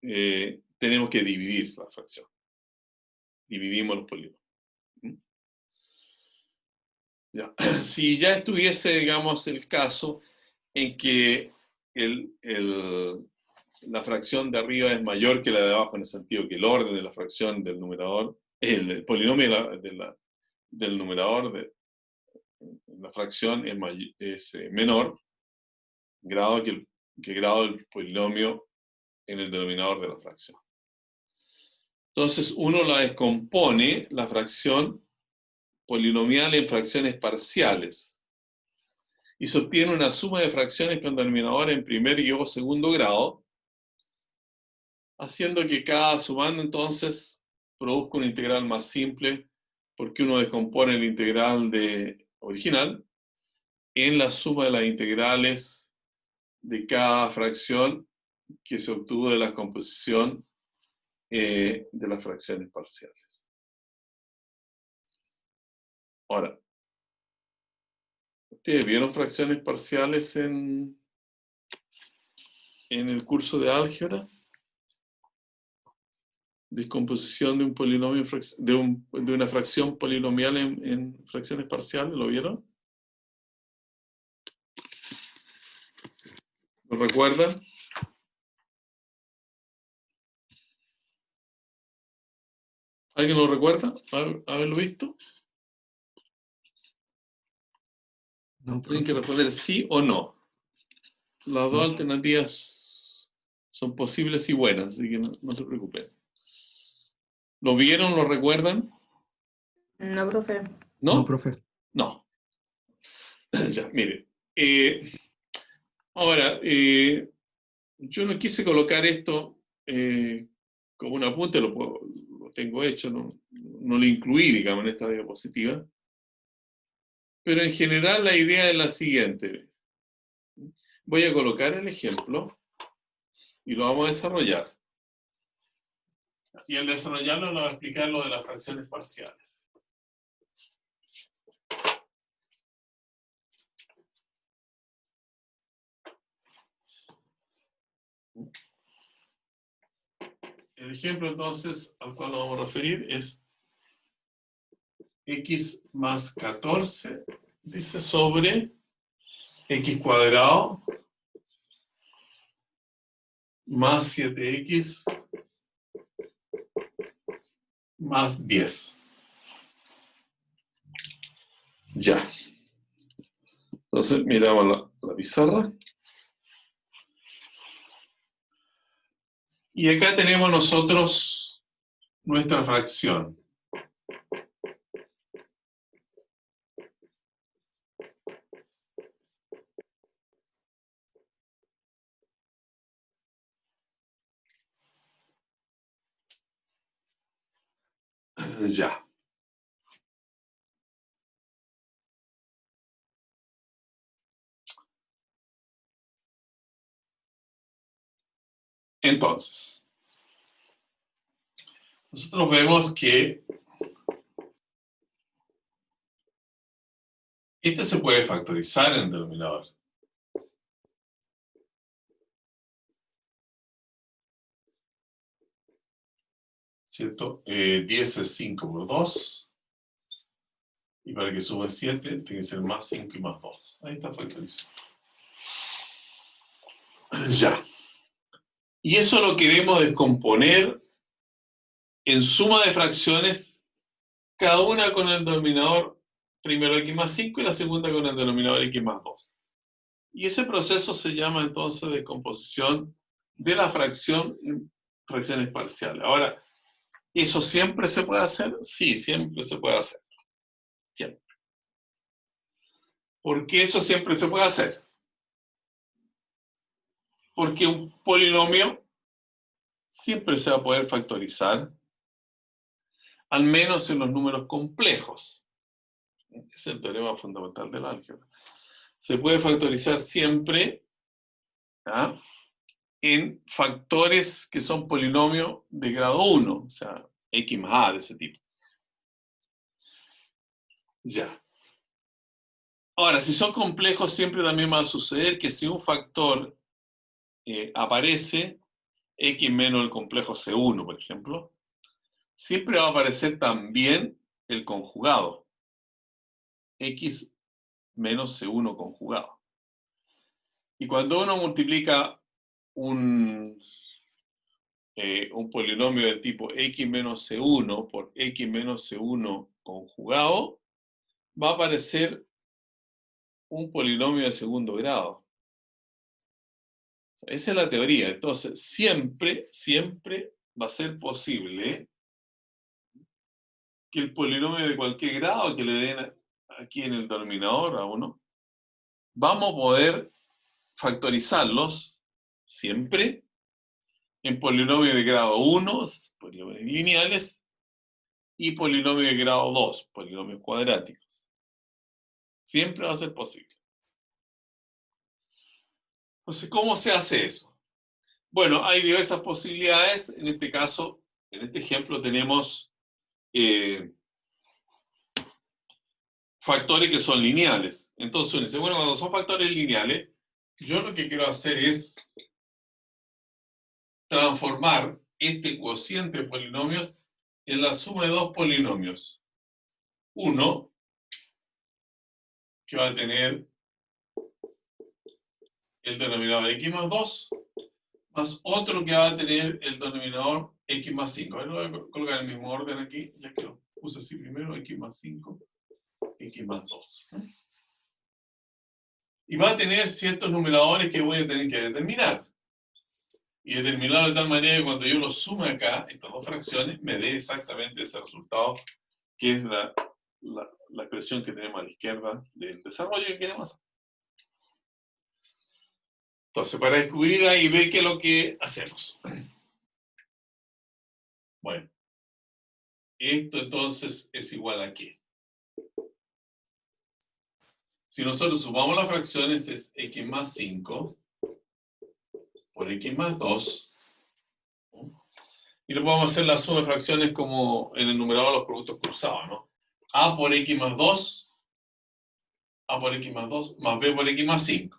tenemos que dividir la fracción. Dividimos los polinomios. Ya. Si ya estuviese, digamos, el caso en que la fracción de arriba es mayor que la de abajo, en el sentido que el orden de la fracción del numerador, el polinomio del numerador de la fracción es menor grado que el grado del polinomio en el denominador de la fracción. Entonces uno la descompone, la fracción polinomial, en fracciones parciales y se obtiene una suma de fracciones con denominador en primer y o segundo grado, haciendo que cada sumando entonces produzca una integral más simple, porque uno descompone el integral original en la suma de las integrales de cada fracción que se obtuvo de la composición de las fracciones parciales. Ahora, ¿ustedes vieron fracciones parciales en el curso de álgebra? Descomposición de un polinomio, de una fracción polinomial en fracciones parciales, ¿lo vieron? ¿Lo recuerdan? ¿Alguien lo recuerda? ¿Haberlo visto? No, Tienen que profe. responder sí o no. Las dos alternativas son posibles y buenas, así que no se preocupen. ¿Lo vieron? ¿Lo recuerdan? No, profe. No, ¿No? profe. No. Ya, mire. Ahora, yo no quise colocar esto como un apunte, lo lo tengo hecho, no lo incluí, digamos, en esta diapositiva. Pero en general la idea es la siguiente. Voy a colocar el ejemplo y lo vamos a desarrollar. Y al desarrollarlo lo voy a explicar lo de las fracciones parciales. El ejemplo entonces al cual nos vamos a referir es x más 14, dice, sobre x cuadrado más 7x más 10. Ya. Entonces miramos la pizarra. Y acá tenemos nosotros nuestra fracción. Ya. Entonces, nosotros vemos que este se puede factorizar en el denominador. ¿Cierto? 10 es 5 por 2. Y para que suba 7, tiene que ser más 5 y más 2. Ahí está factorizado. Ya. Y eso lo queremos descomponer en suma de fracciones, cada una con el denominador primero x más 5 y la segunda con el denominador x más 2. Y ese proceso se llama entonces descomposición de la fracción en fracciones parciales. Ahora, ¿eso siempre se puede hacer? Sí, siempre se puede hacer. Siempre. ¿Por qué eso siempre se puede hacer? Porque un polinomio siempre se va a poder factorizar, al menos en los números complejos. Ese es el teorema fundamental del álgebra. Se puede factorizar siempre, ¿ah?, en factores que son polinomios de grado 1, o sea, x más a de ese tipo. Ya. Ahora, si son complejos, siempre también va a suceder que si un factor aparece, x menos el complejo C1, por ejemplo, siempre va a aparecer también el conjugado, x menos C1 conjugado. Y cuando uno multiplica un polinomio del tipo x menos C1 por x menos C1 conjugado, va a aparecer un polinomio de segundo grado. O sea, esa es la teoría. Entonces, siempre va a ser posible que el polinomio de cualquier grado que le den aquí en el denominador a uno, vamos a poder factorizarlos siempre en polinomios de grado 1, polinomios lineales, y polinomios de grado 2, polinomios cuadráticos. Siempre va a ser posible. Entonces, ¿cómo se hace eso? Bueno, hay diversas posibilidades. En este caso, en este ejemplo, tenemos factores que son lineales. Entonces, bueno, cuando son factores lineales, yo lo que quiero hacer es transformar este cociente de polinomios en la suma de dos polinomios. Uno, que va a tener el denominador x más 2, más otro que va a tener el denominador x más 5. A ver, lo voy a colocar en el mismo orden aquí, ya que lo puse así primero, x más 5, x más 2. Y va a tener ciertos numeradores que voy a tener que determinar. Y determinarlo de tal manera que cuando yo lo sume acá, estas dos fracciones, me dé exactamente ese resultado, que es la expresión que tenemos a la izquierda del desarrollo que queremos hacer. Entonces, para descubrir ahí, ve qué es lo que hacemos. Bueno, Esto entonces es igual a ¿qué? Si nosotros sumamos las fracciones es x más 5 por x más 2. Y lo podemos hacer la suma de fracciones como en el numerador de los productos cruzados, ¿no? A por x más 2, A por x más 2, más b por x más 5.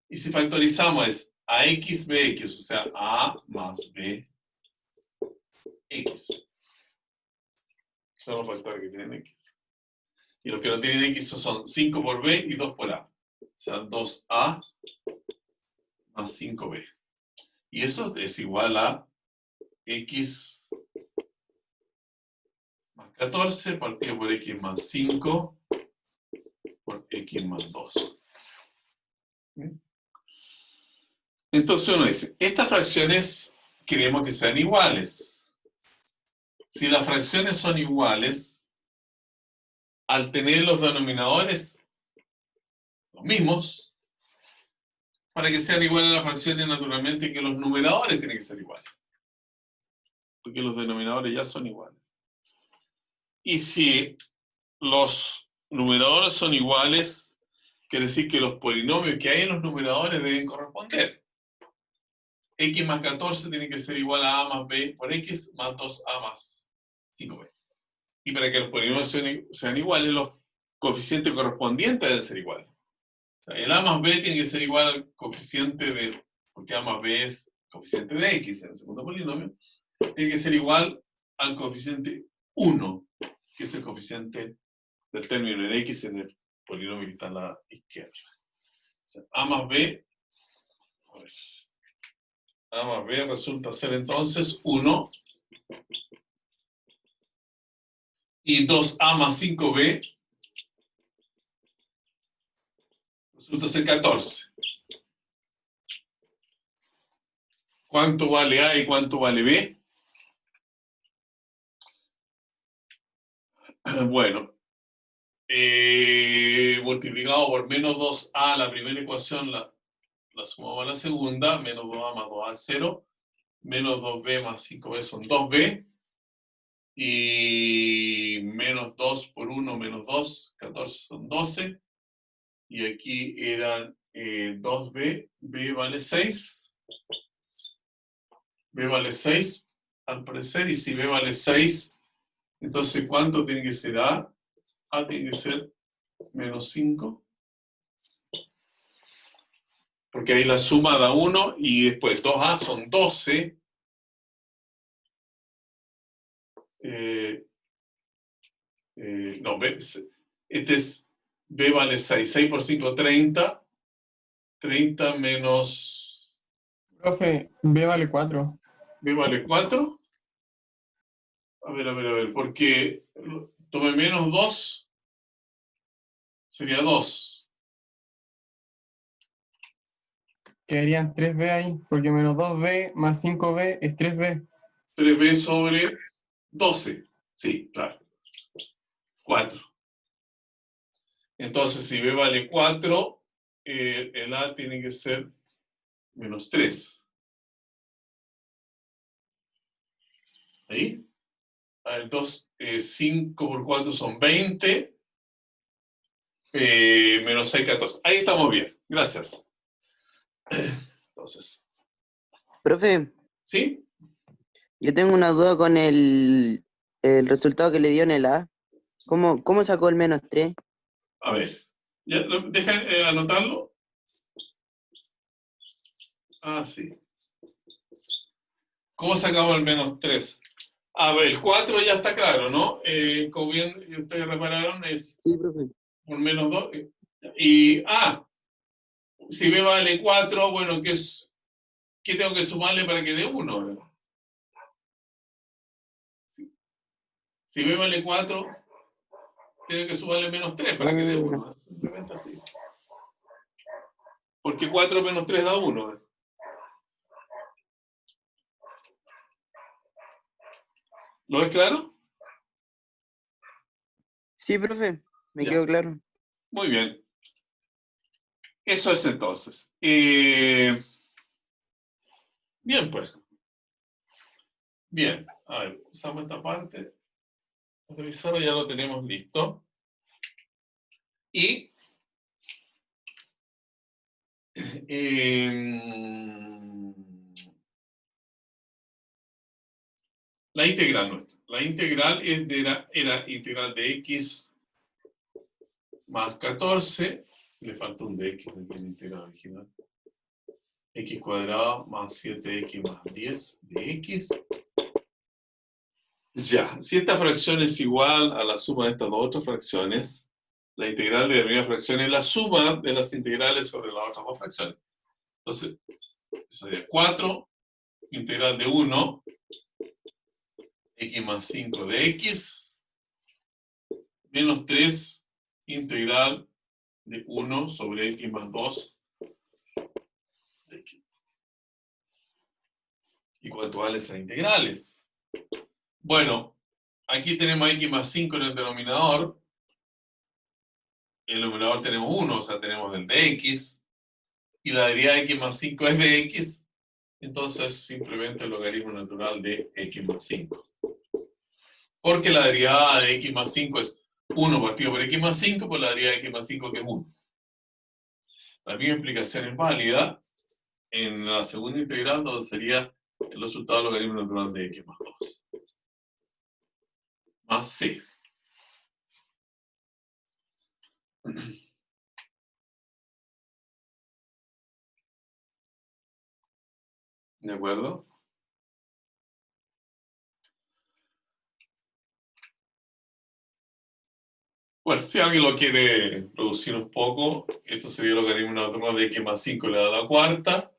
Y si factorizamos es ax bx, o sea, a más b x. Son los factores que tienen x. Y los que no tienen x son 5 por b y 2 por a. O sea, 2a más 5b. Y eso es igual a x más 14 partido por x más 5 por x más 2. ¿Bien? Entonces uno dice, estas fracciones queremos que sean iguales. Si las fracciones son iguales, al tener los denominadores los mismos, para que sean iguales las fracciones, naturalmente que los numeradores tienen que ser iguales. Porque los denominadores ya son iguales. Y si los numeradores son iguales, quiere decir que los polinomios que hay en los numeradores deben corresponder. X más 14 tiene que ser igual a a más b por x más 2a más 5b. Y para que los polinomios sean iguales, los coeficientes correspondientes deben ser iguales. O sea, el a más b tiene que ser igual al coeficiente de, porque a más b es coeficiente de x en el segundo polinomio, tiene que ser igual al coeficiente 1, que es el coeficiente del término en x en el polinomio que está a la izquierda. O sea, a más b, a más b resulta ser entonces 1 y 2a más 5b resulta ser 14. ¿Cuánto vale a y cuánto vale b? Bueno, multiplicado por menos 2a la primera ecuación, la sumamos a la segunda, menos 2a más 2a es 0, menos 2b más 5b son 2b, y menos 2 por 1 menos 2, 14 son 12, y aquí eran 2b, b vale 6, b vale 6 al parecer, y si b vale 6, entonces ¿cuánto tiene que ser a? A tiene que ser menos 5, porque ahí la suma da 1 y después 2a son 12. No, este es b vale 6, 6 por 5, 30, 30 menos Profe, B vale 4. b vale 4. A ver, porque tome menos 2, sería 2. Quedarían 3B ahí, porque menos 2B más 5B es 3B. 3b sobre 12, sí, claro, 4. Entonces, si b vale 4, el a tiene que ser menos 3. ¿Ahí? A ver, 5 por 4 son 20, menos 6, 14. Ahí estamos bien, gracias. Entonces, Profe, ¿sí? yo tengo una duda con el resultado que le dio en el A. ¿Cómo sacó el menos 3? A ver, ¿ya, deja anotarlo? Ah, sí. ¿Cómo sacamos el menos 3? A ver, el 4 ya está claro, ¿no? Como bien ustedes repararon, es Sí, profe. por menos 2. Y, si b vale 4, bueno, ¿qué tengo que sumarle para que dé 1? Si b vale 4, tengo que sumarle menos 3 para que dé 1. Simplemente así. Porque 4 menos 3 da 1. ¿Lo ves claro? Sí, profe, me Ya. quedó claro. Muy bien. Eso es entonces. Bien, pues. Bien, a ver, usamos esta parte. Revisarlo, ya lo tenemos listo. Y la integral nuestra. La integral era integral de x más 14. Le falta un de x aquí en la integral original. X cuadrado más 7x más 10 de x. Ya, si esta fracción es igual a la suma de estas dos otras fracciones, la integral de la primera fracción es la suma de las integrales sobre las otras dos fracciones. Entonces, eso sería 4, integral de 1, x más 5 de x, menos 3, integral de 1 sobre x más 2 de x. ¿Y cuánto valen esas integrales? Bueno, aquí tenemos x más 5 en el denominador. En el numerador tenemos 1, o sea, tenemos el de x. Y la derivada de x más 5 es de x. Entonces, simplemente el logaritmo natural de x más 5. Porque la derivada de x más 5 es 1 partido por x más 5, por la derivada de x más 5 que es 1. La misma explicación es válida en la segunda integral, donde sería el resultado del logaritmo natural de x más 2. Más c. ¿De acuerdo? Bueno, si alguien lo quiere reducir un poco, esto sería el logaritmo natural de x más 5 elevado a la cuarta,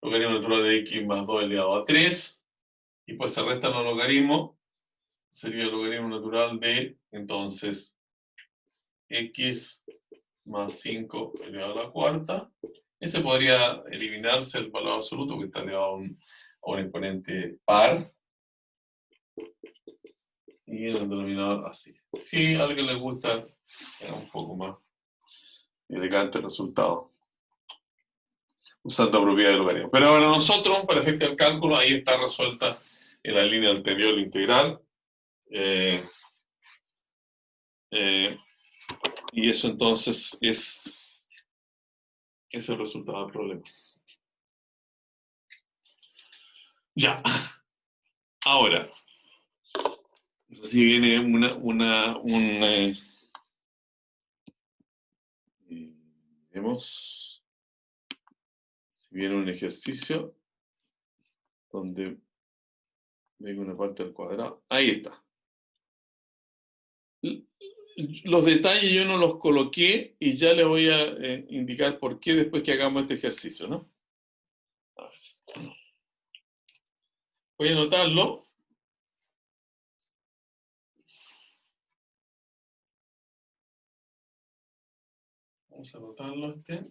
logaritmo natural de x más 2 elevado a 3, y pues se restan los logaritmos, sería el logaritmo natural de, entonces, x más 5 elevado a la cuarta. Ese podría eliminarse el valor absoluto que está elevado a un exponente par. Y en el denominador así. Si a alguien le gusta, es un poco más elegante el resultado. Usando propiedad del logaritmo. Pero para nosotros, para efecto del cálculo, ahí está resuelta en la línea anterior la integral. Y eso entonces es el resultado del problema. Ya. Ahora, si viene vemos, si viene un ejercicio donde vengo una parte del cuadrado, ahí está. Los detalles yo no los coloqué y ya les voy a indicar por qué después que hagamos este ejercicio, ¿no? A ver. Voy a anotarlo. Vamos a anotarlo este.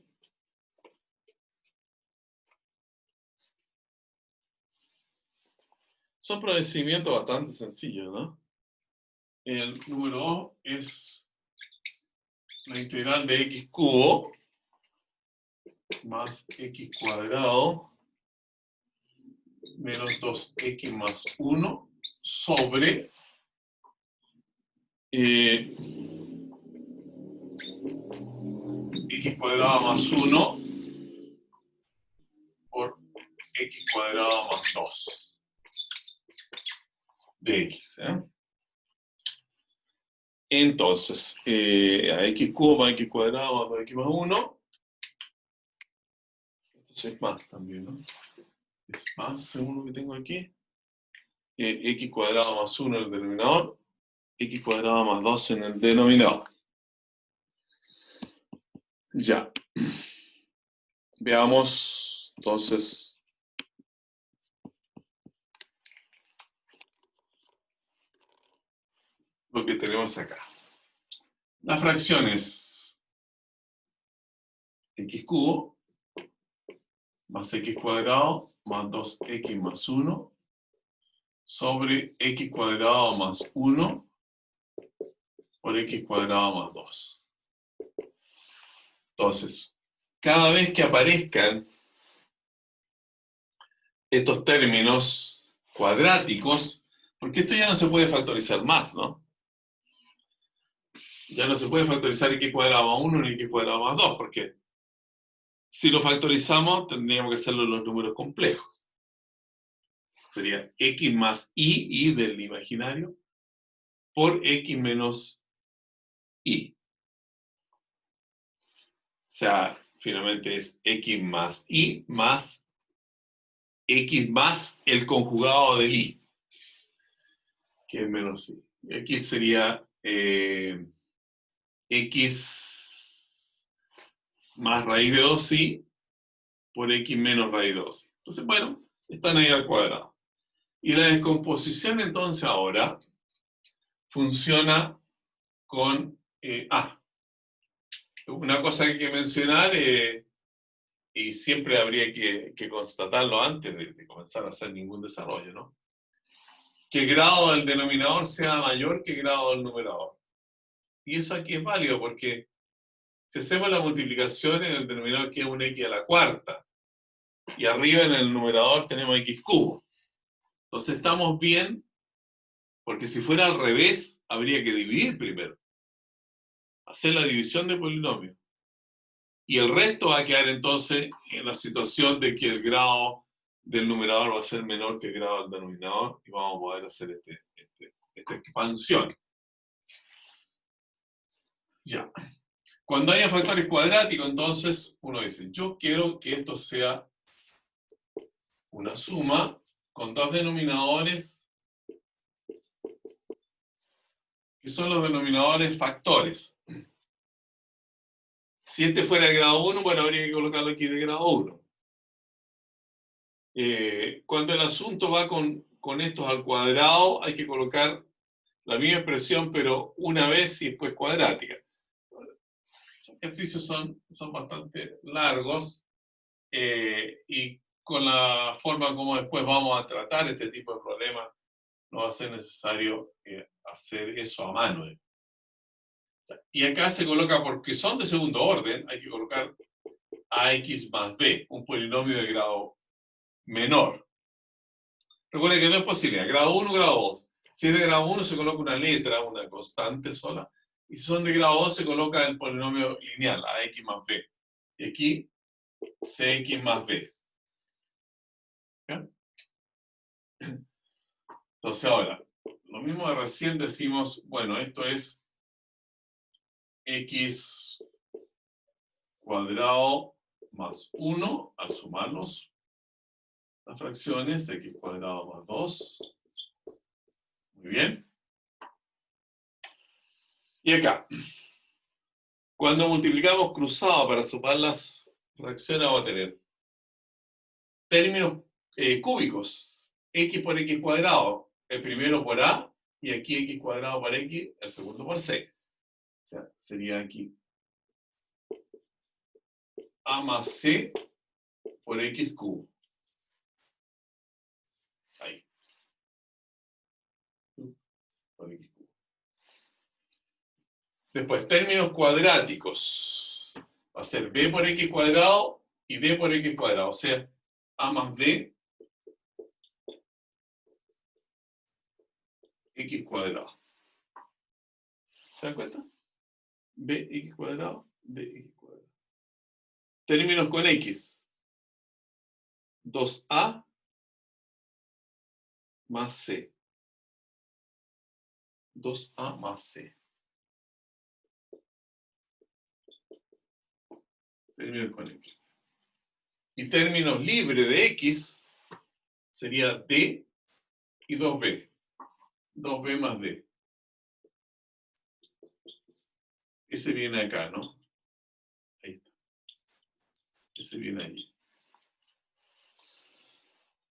Son procedimientos bastante sencillos, ¿no? El número 2 es la integral de x cubo más x cuadrado menos 2x más 1 sobre x cuadrado más 1 por x cuadrado más 2 de x. Entonces, a x cubo más x cuadrado más 2x más 1. Esto es más también, ¿no? Es más, según lo que tengo aquí. X cuadrado más 1 en el denominador. X cuadrado más 2 en el denominador. Ya. Veamos, entonces, lo que tenemos acá. Las fracciones x cubo más x cuadrado más 2x más 1 sobre x cuadrado más 1 por x cuadrado más 2. Entonces, cada vez que aparezcan estos términos cuadráticos, porque esto ya no se puede factorizar más, ¿no? Ya no se puede factorizar x cuadrado más 1 ni x cuadrado más 2, porque si lo factorizamos tendríamos que hacerlo en los números complejos. Sería x más y del imaginario, por x menos y. O sea, finalmente es x más y más x más el conjugado del y, que es menos y. Aquí sería x más raíz de 2y por x menos raíz de 2y. Entonces, bueno, están ahí al cuadrado. Y la descomposición entonces ahora funciona con... una cosa que hay que mencionar, y siempre habría que constatarlo antes de comenzar a hacer ningún desarrollo, ¿no? Que el grado del denominador sea mayor que el grado del numerador. Y eso aquí es válido porque si hacemos la multiplicación en el denominador que es un x a la cuarta, y arriba en el numerador tenemos x cubo. Entonces estamos bien, porque si fuera al revés, habría que dividir primero. Hacer la división de polinomio. Y el resto va a quedar entonces en la situación de que el grado del numerador va a ser menor que el grado del denominador y vamos a poder hacer esta expansión. Ya. Cuando haya factores cuadráticos, entonces uno dice, yo quiero que esto sea una suma con dos denominadores que son los denominadores factores. Si este fuera de grado 1, bueno, habría que colocarlo aquí de grado 1. Cuando el asunto va con estos al cuadrado, hay que colocar la misma expresión, pero una vez y después cuadrática. Los ejercicios son bastante largos, y con la forma como después vamos a tratar este tipo de problemas, no va a ser necesario hacer eso a mano. Y acá se coloca, porque son de segundo orden, hay que colocar ax más b, un polinomio de grado menor. Recuerden que no es posible, grado 1, grado 2. Si es de grado 1 se coloca una letra, una constante sola, y si son de grado 2 se coloca el polinomio lineal, ax más b. Y aquí, cx más b. ¿Ya? Entonces ahora, lo mismo de recién decimos, bueno, esto es x cuadrado más 1, al sumarlos las fracciones, x cuadrado más 2. Muy bien. Y acá, cuando multiplicamos cruzado para sumar las fracciones, vamos a tener términos cúbicos. X por x cuadrado, el primero por a, y aquí x cuadrado por x, el segundo por c. O sea, sería aquí a más c por x cubo. Ahí. Por x cubo. Después, términos cuadráticos. Va a ser b por x cuadrado y b por x cuadrado. O sea, a más b x cuadrado. ¿Se dan cuenta? Bx cuadrado, bx cuadrado. Términos con x. 2a más c. 2a más c. Términos con x. Y términos libres de x sería d y 2b. 2b más d. Ese viene acá, ¿no? Ahí está. Ese viene allí.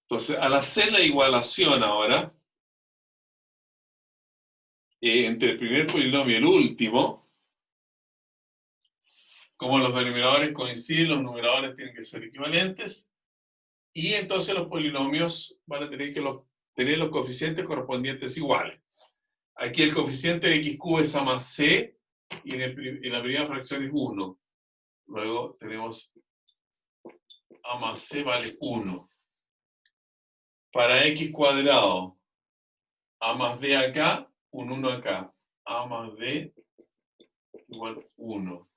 Entonces, al hacer la igualación ahora, entre el primer polinomio y el último, como los denominadores coinciden, los numeradores tienen que ser equivalentes, y entonces los polinomios van a tener que tener los coeficientes correspondientes iguales. Aquí el coeficiente de x cubo es a más c, y en la primera fracción es 1. Luego tenemos a más c vale 1. para x cuadrado, a más b acá, un 1 acá. A más b igual 1.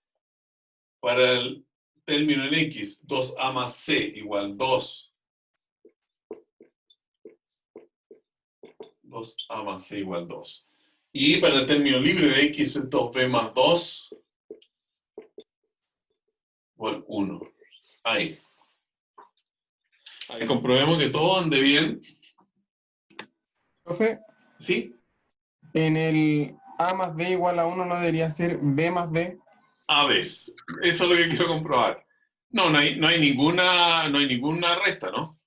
Para el término en x, 2a más c igual 2. 2a más c igual 2. Y para el término libre de x es 2b más 2 igual 1. Ahí. Ahí comprobemos que todo ande bien. Profe, ¿Sí? en el A más B igual a 1 no debería ser B más D. A ver, eso es lo que quiero comprobar. No hay ninguna resta, ¿no?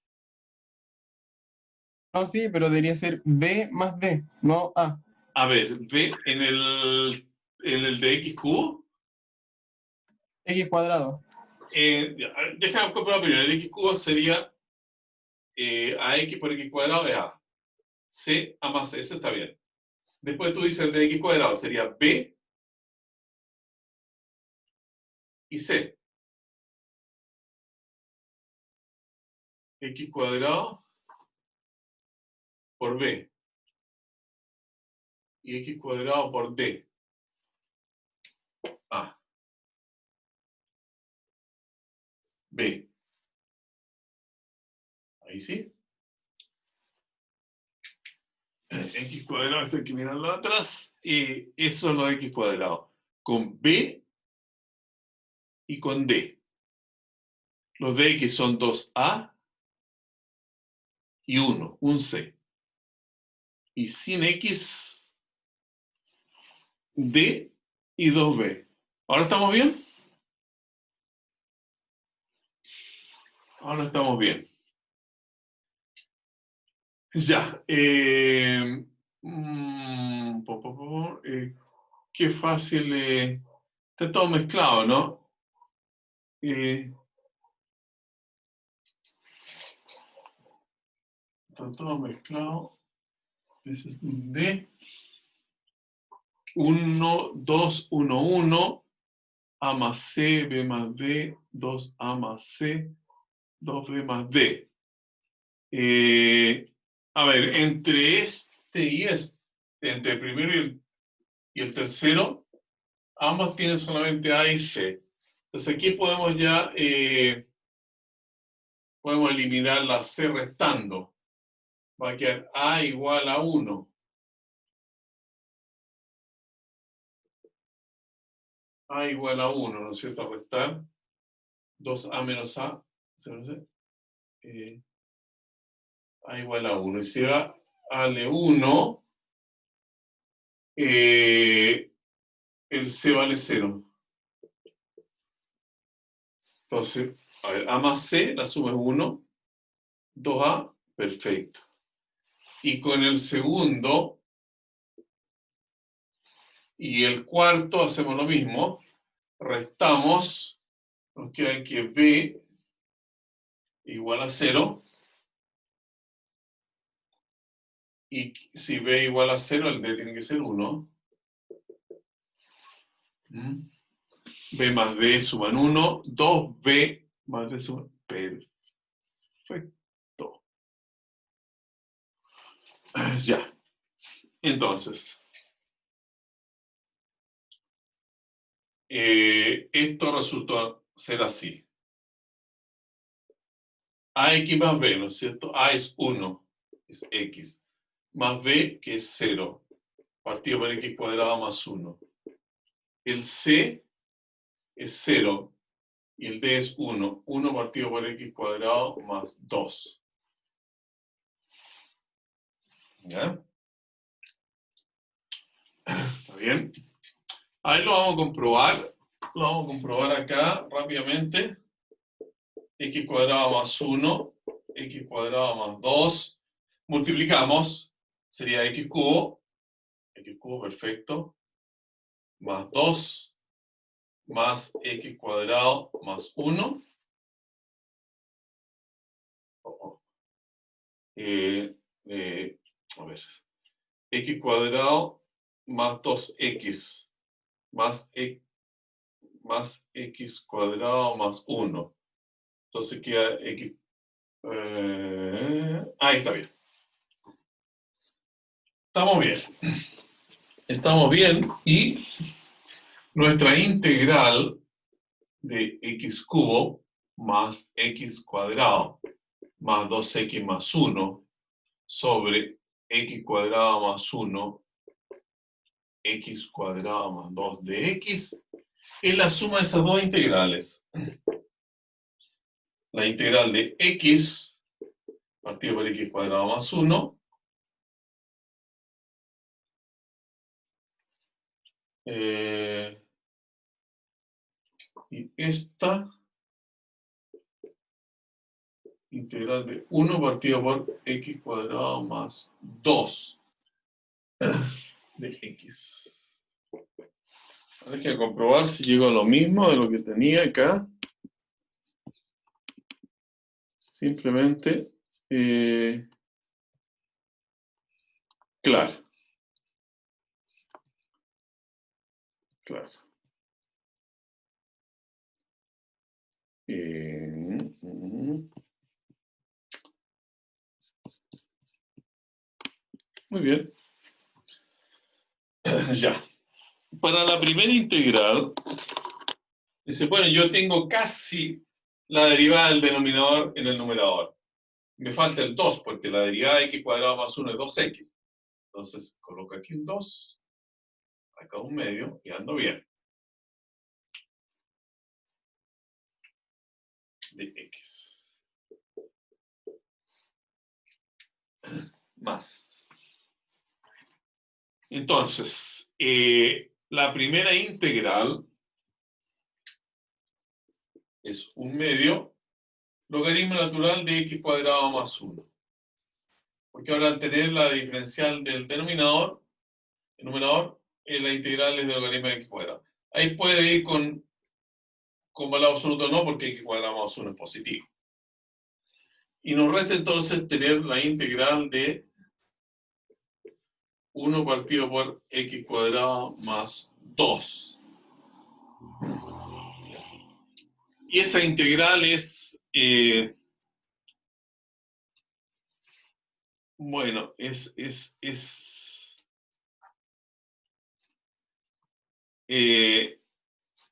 No, sí, pero debería ser B más D, no A. A ver, ve en el de x cubo. X cuadrado. Déjame comprobar primero. El x cubo sería ax por x cuadrado es a. C a más c, eso está bien. Después tú dices el de x cuadrado sería b y c. X cuadrado por b. Y x cuadrado por d. A. B. Ahí sí. X cuadrado, esto hay que mirarlo atrás. Eso es lo de x cuadrado. Con b y con d. Los de x son 2a y 1, un c. Y sin x, d y 2b. ¿Ahora estamos bien? Ahora estamos bien. Ya. Qué fácil. Está todo mezclado, ¿no? Está todo mezclado. Ese es un D. 1, 2, 1, 1. A más C, B más D. 2A más C. 2B más D. A ver, entre este y este, entre el primero y el tercero, ambos tienen solamente A y C. Entonces aquí podemos ya podemos eliminar la C restando. Va a quedar A igual a 1. A igual a 1, ¿no es cierto? Restar 2A menos A. A igual a 1. Y si va vale 1, el C vale 0. Entonces, a ver, A más C, la suma es 1. 2A, perfecto. Y con el segundo y el cuarto hacemos lo mismo. Restamos, nos queda que B igual a 0. Y si B igual a 0, el D tiene que ser 1. B más D suman 1. 2B más D suman. Perfecto. Ya. Entonces, esto resulta ser así. AX más B, ¿no es cierto? A es 1, es X. Más B, que es 0. Partido por X cuadrado más 1. El C es 0. Y el D es 1. 1 partido por X cuadrado más 2. ¿Ya? ¿Está bien? Ahí lo vamos a comprobar. Lo vamos a comprobar acá rápidamente. X cuadrado más 1. X cuadrado más 2. Multiplicamos. Sería X cubo. X cubo, perfecto. Más 2. Más X cuadrado más 1. A ver. X cuadrado más 2x más x cuadrado más 1. Entonces queda x Ahí está bien. Estamos bien. Estamos bien y nuestra integral de x cubo más x cuadrado más 2x más 1 sobre x cuadrado más 1, x cuadrado más 2 de x, es la suma de esas dos integrales. La integral de x partido por x cuadrado más 1 y esta integral de 1 partido por x cuadrado más 2 de x. Déjenme comprobar si llego a lo mismo de lo que tenía acá. Simplemente, claro. Claro. Muy bien. Ya. Para la primera integral, dice, bueno, yo tengo casi la derivada del denominador en el numerador. Me falta el 2, porque la derivada de x cuadrado más 1 es 2x. Entonces, coloco aquí un 2, acá un medio, y ando bien. De x. Más. Entonces, la primera integral es un medio logaritmo natural de x cuadrado más 1. Porque ahora al tener la diferencial del denominador, el numerador, la integral es de logaritmo de x cuadrado. Ahí puede ir con valor absoluto no, porque x cuadrado más 1 es positivo. Y nos resta entonces tener la integral de 1 partido por x cuadrado más 2. Y esa integral es, bueno,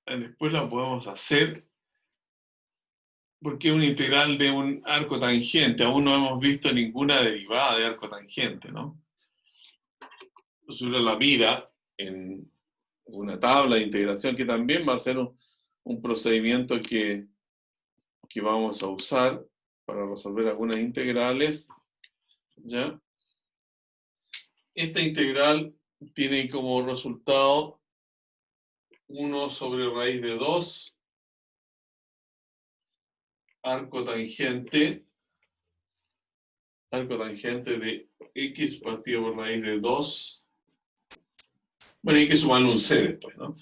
después la podemos hacer porque es una integral de un arco tangente. Aún no hemos visto ninguna derivada de arco tangente, ¿no? Si uno la mira en una tabla de integración, que también va a ser un procedimiento que vamos a usar para resolver algunas integrales, ¿ya? Esta integral tiene como resultado 1 sobre raíz de 2 arco tangente de x partido por raíz de 2. Bueno, hay que sumarle un c después, ¿no? O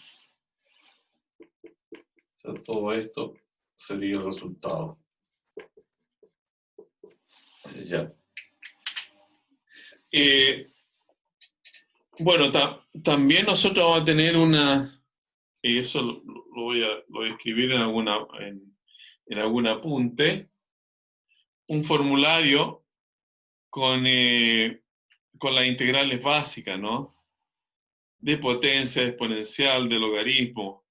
sea, todo esto sería el resultado. Ya. Bueno, también nosotros vamos a tener una, y eso lo voy a escribir en algún apunte, un formulario con las integrales básicas, ¿no? De potencia, de exponencial, de logaritmo,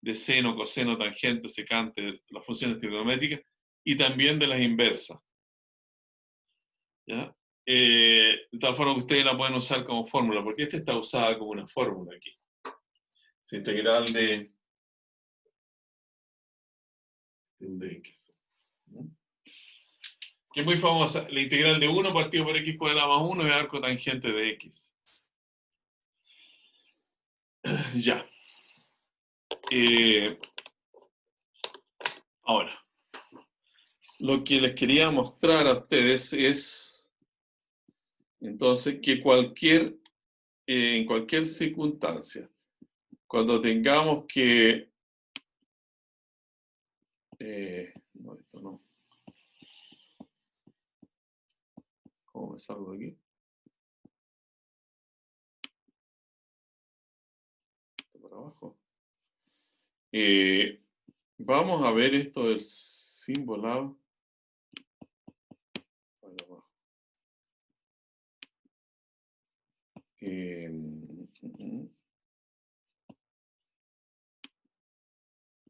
de seno, coseno, tangente, secante, las funciones trigonométricas, y también de las inversas. ¿Ya? De tal forma que ustedes la pueden usar como fórmula, porque esta está usada como una fórmula aquí. Es integral de x. Que es muy famosa. La integral de 1 partido por x cuadrado más 1 es arco tangente de x. Ya. Ahora, lo que les quería mostrar a ustedes es, entonces, que en cualquier circunstancia, cuando tengamos que... no, esto no. ¿Cómo me salgo de aquí? Esto para abajo. Vamos a ver esto del simbolado.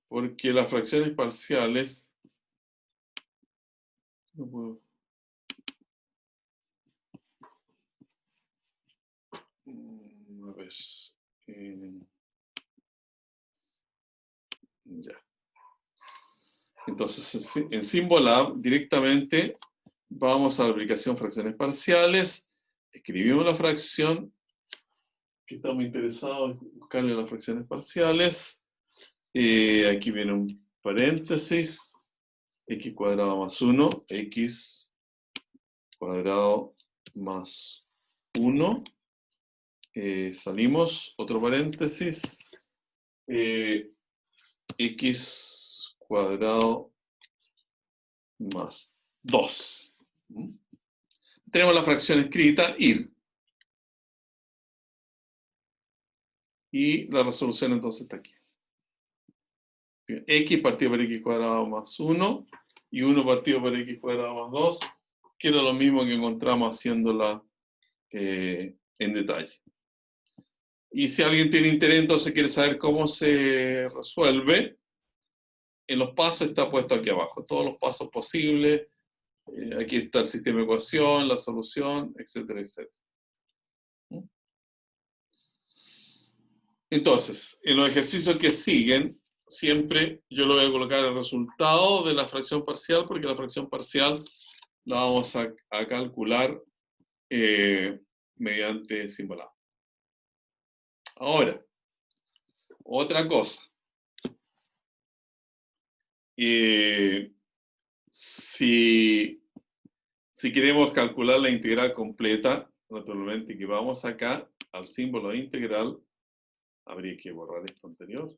Porque las fracciones parciales, no puedo. A ver, ya. Entonces, en Symbolab directamente vamos a la aplicación fracciones parciales, escribimos la fracción, que estamos interesados en buscarle las fracciones parciales. Aquí viene un paréntesis, x cuadrado más 1, x cuadrado más 1. Salimos, otro paréntesis, x cuadrado más 2. Tenemos la fracción escrita, ir. Y la resolución entonces está aquí. Bien, x partido por x cuadrado más 1 y 1 partido por x cuadrado más 2, que era lo mismo que encontramos haciéndola en detalle. Y si alguien tiene interés, entonces quiere saber cómo se resuelve, en los pasos está puesto aquí abajo, todos los pasos posibles. Aquí está el sistema de ecuación, la solución, etcétera, etcétera. Entonces, en los ejercicios que siguen, siempre yo le voy a colocar el resultado de la fracción parcial, porque la fracción parcial la vamos a calcular mediante Symbolab. Ahora, otra cosa. Si queremos calcular la integral completa, naturalmente que vamos acá al símbolo de integral, habría que borrar esto anterior,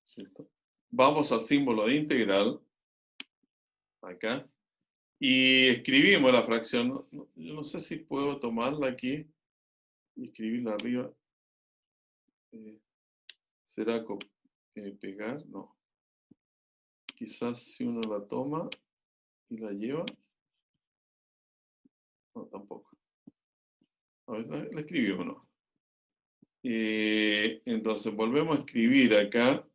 ¿cierto? Vamos al símbolo de integral, acá, y escribimos la fracción. Yo no sé si puedo tomarla aquí y escribirla arriba. ¿Será pegar? No. Quizás si uno la toma y la lleva. No, tampoco. A ver, la escribimos, ¿no? Entonces volvemos a escribir acá.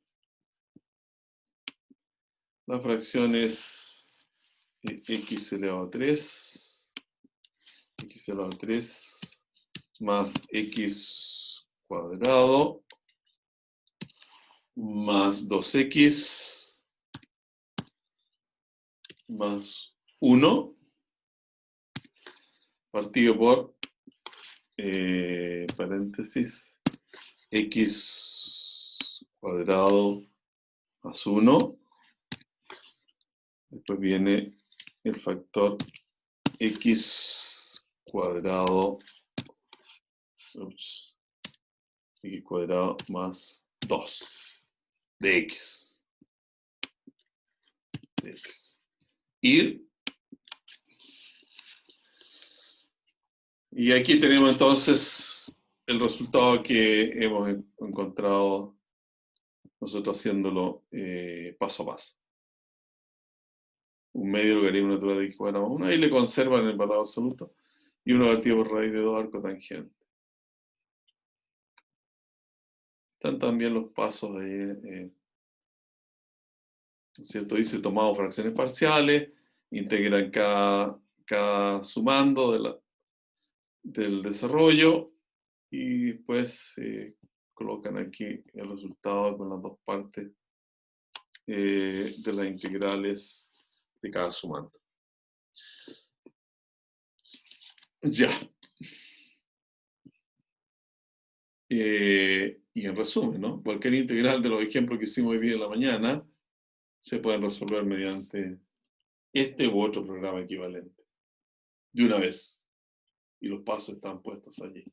La fracción es x elevado a 3. X elevado a 3 más x cuadrado más 2x más 1 partido por paréntesis x cuadrado más 1. Después viene el factor x cuadrado, x cuadrado más 2 de x. Ir. Y aquí tenemos entonces el resultado que hemos encontrado nosotros haciéndolo paso a paso. Un medio logaritmo natural de x cuadrado más 1, ahí le conservan el valor absoluto, y 1 partido por raíz de 2 arco tangente. Están también los pasos de, ¿no es cierto? Dice tomamos fracciones parciales, integran cada sumando del desarrollo, y después colocan aquí el resultado con las dos partes de las integrales de cada sumando. Ya. Y en resumen, ¿no? Cualquier integral de los ejemplos que hicimos hoy día en la mañana se pueden resolver mediante este u otro programa equivalente. De una vez. Y los pasos están puestos allí.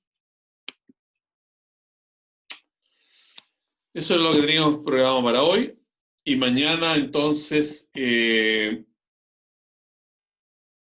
Eso es lo que teníamos programado para hoy. Y mañana, entonces,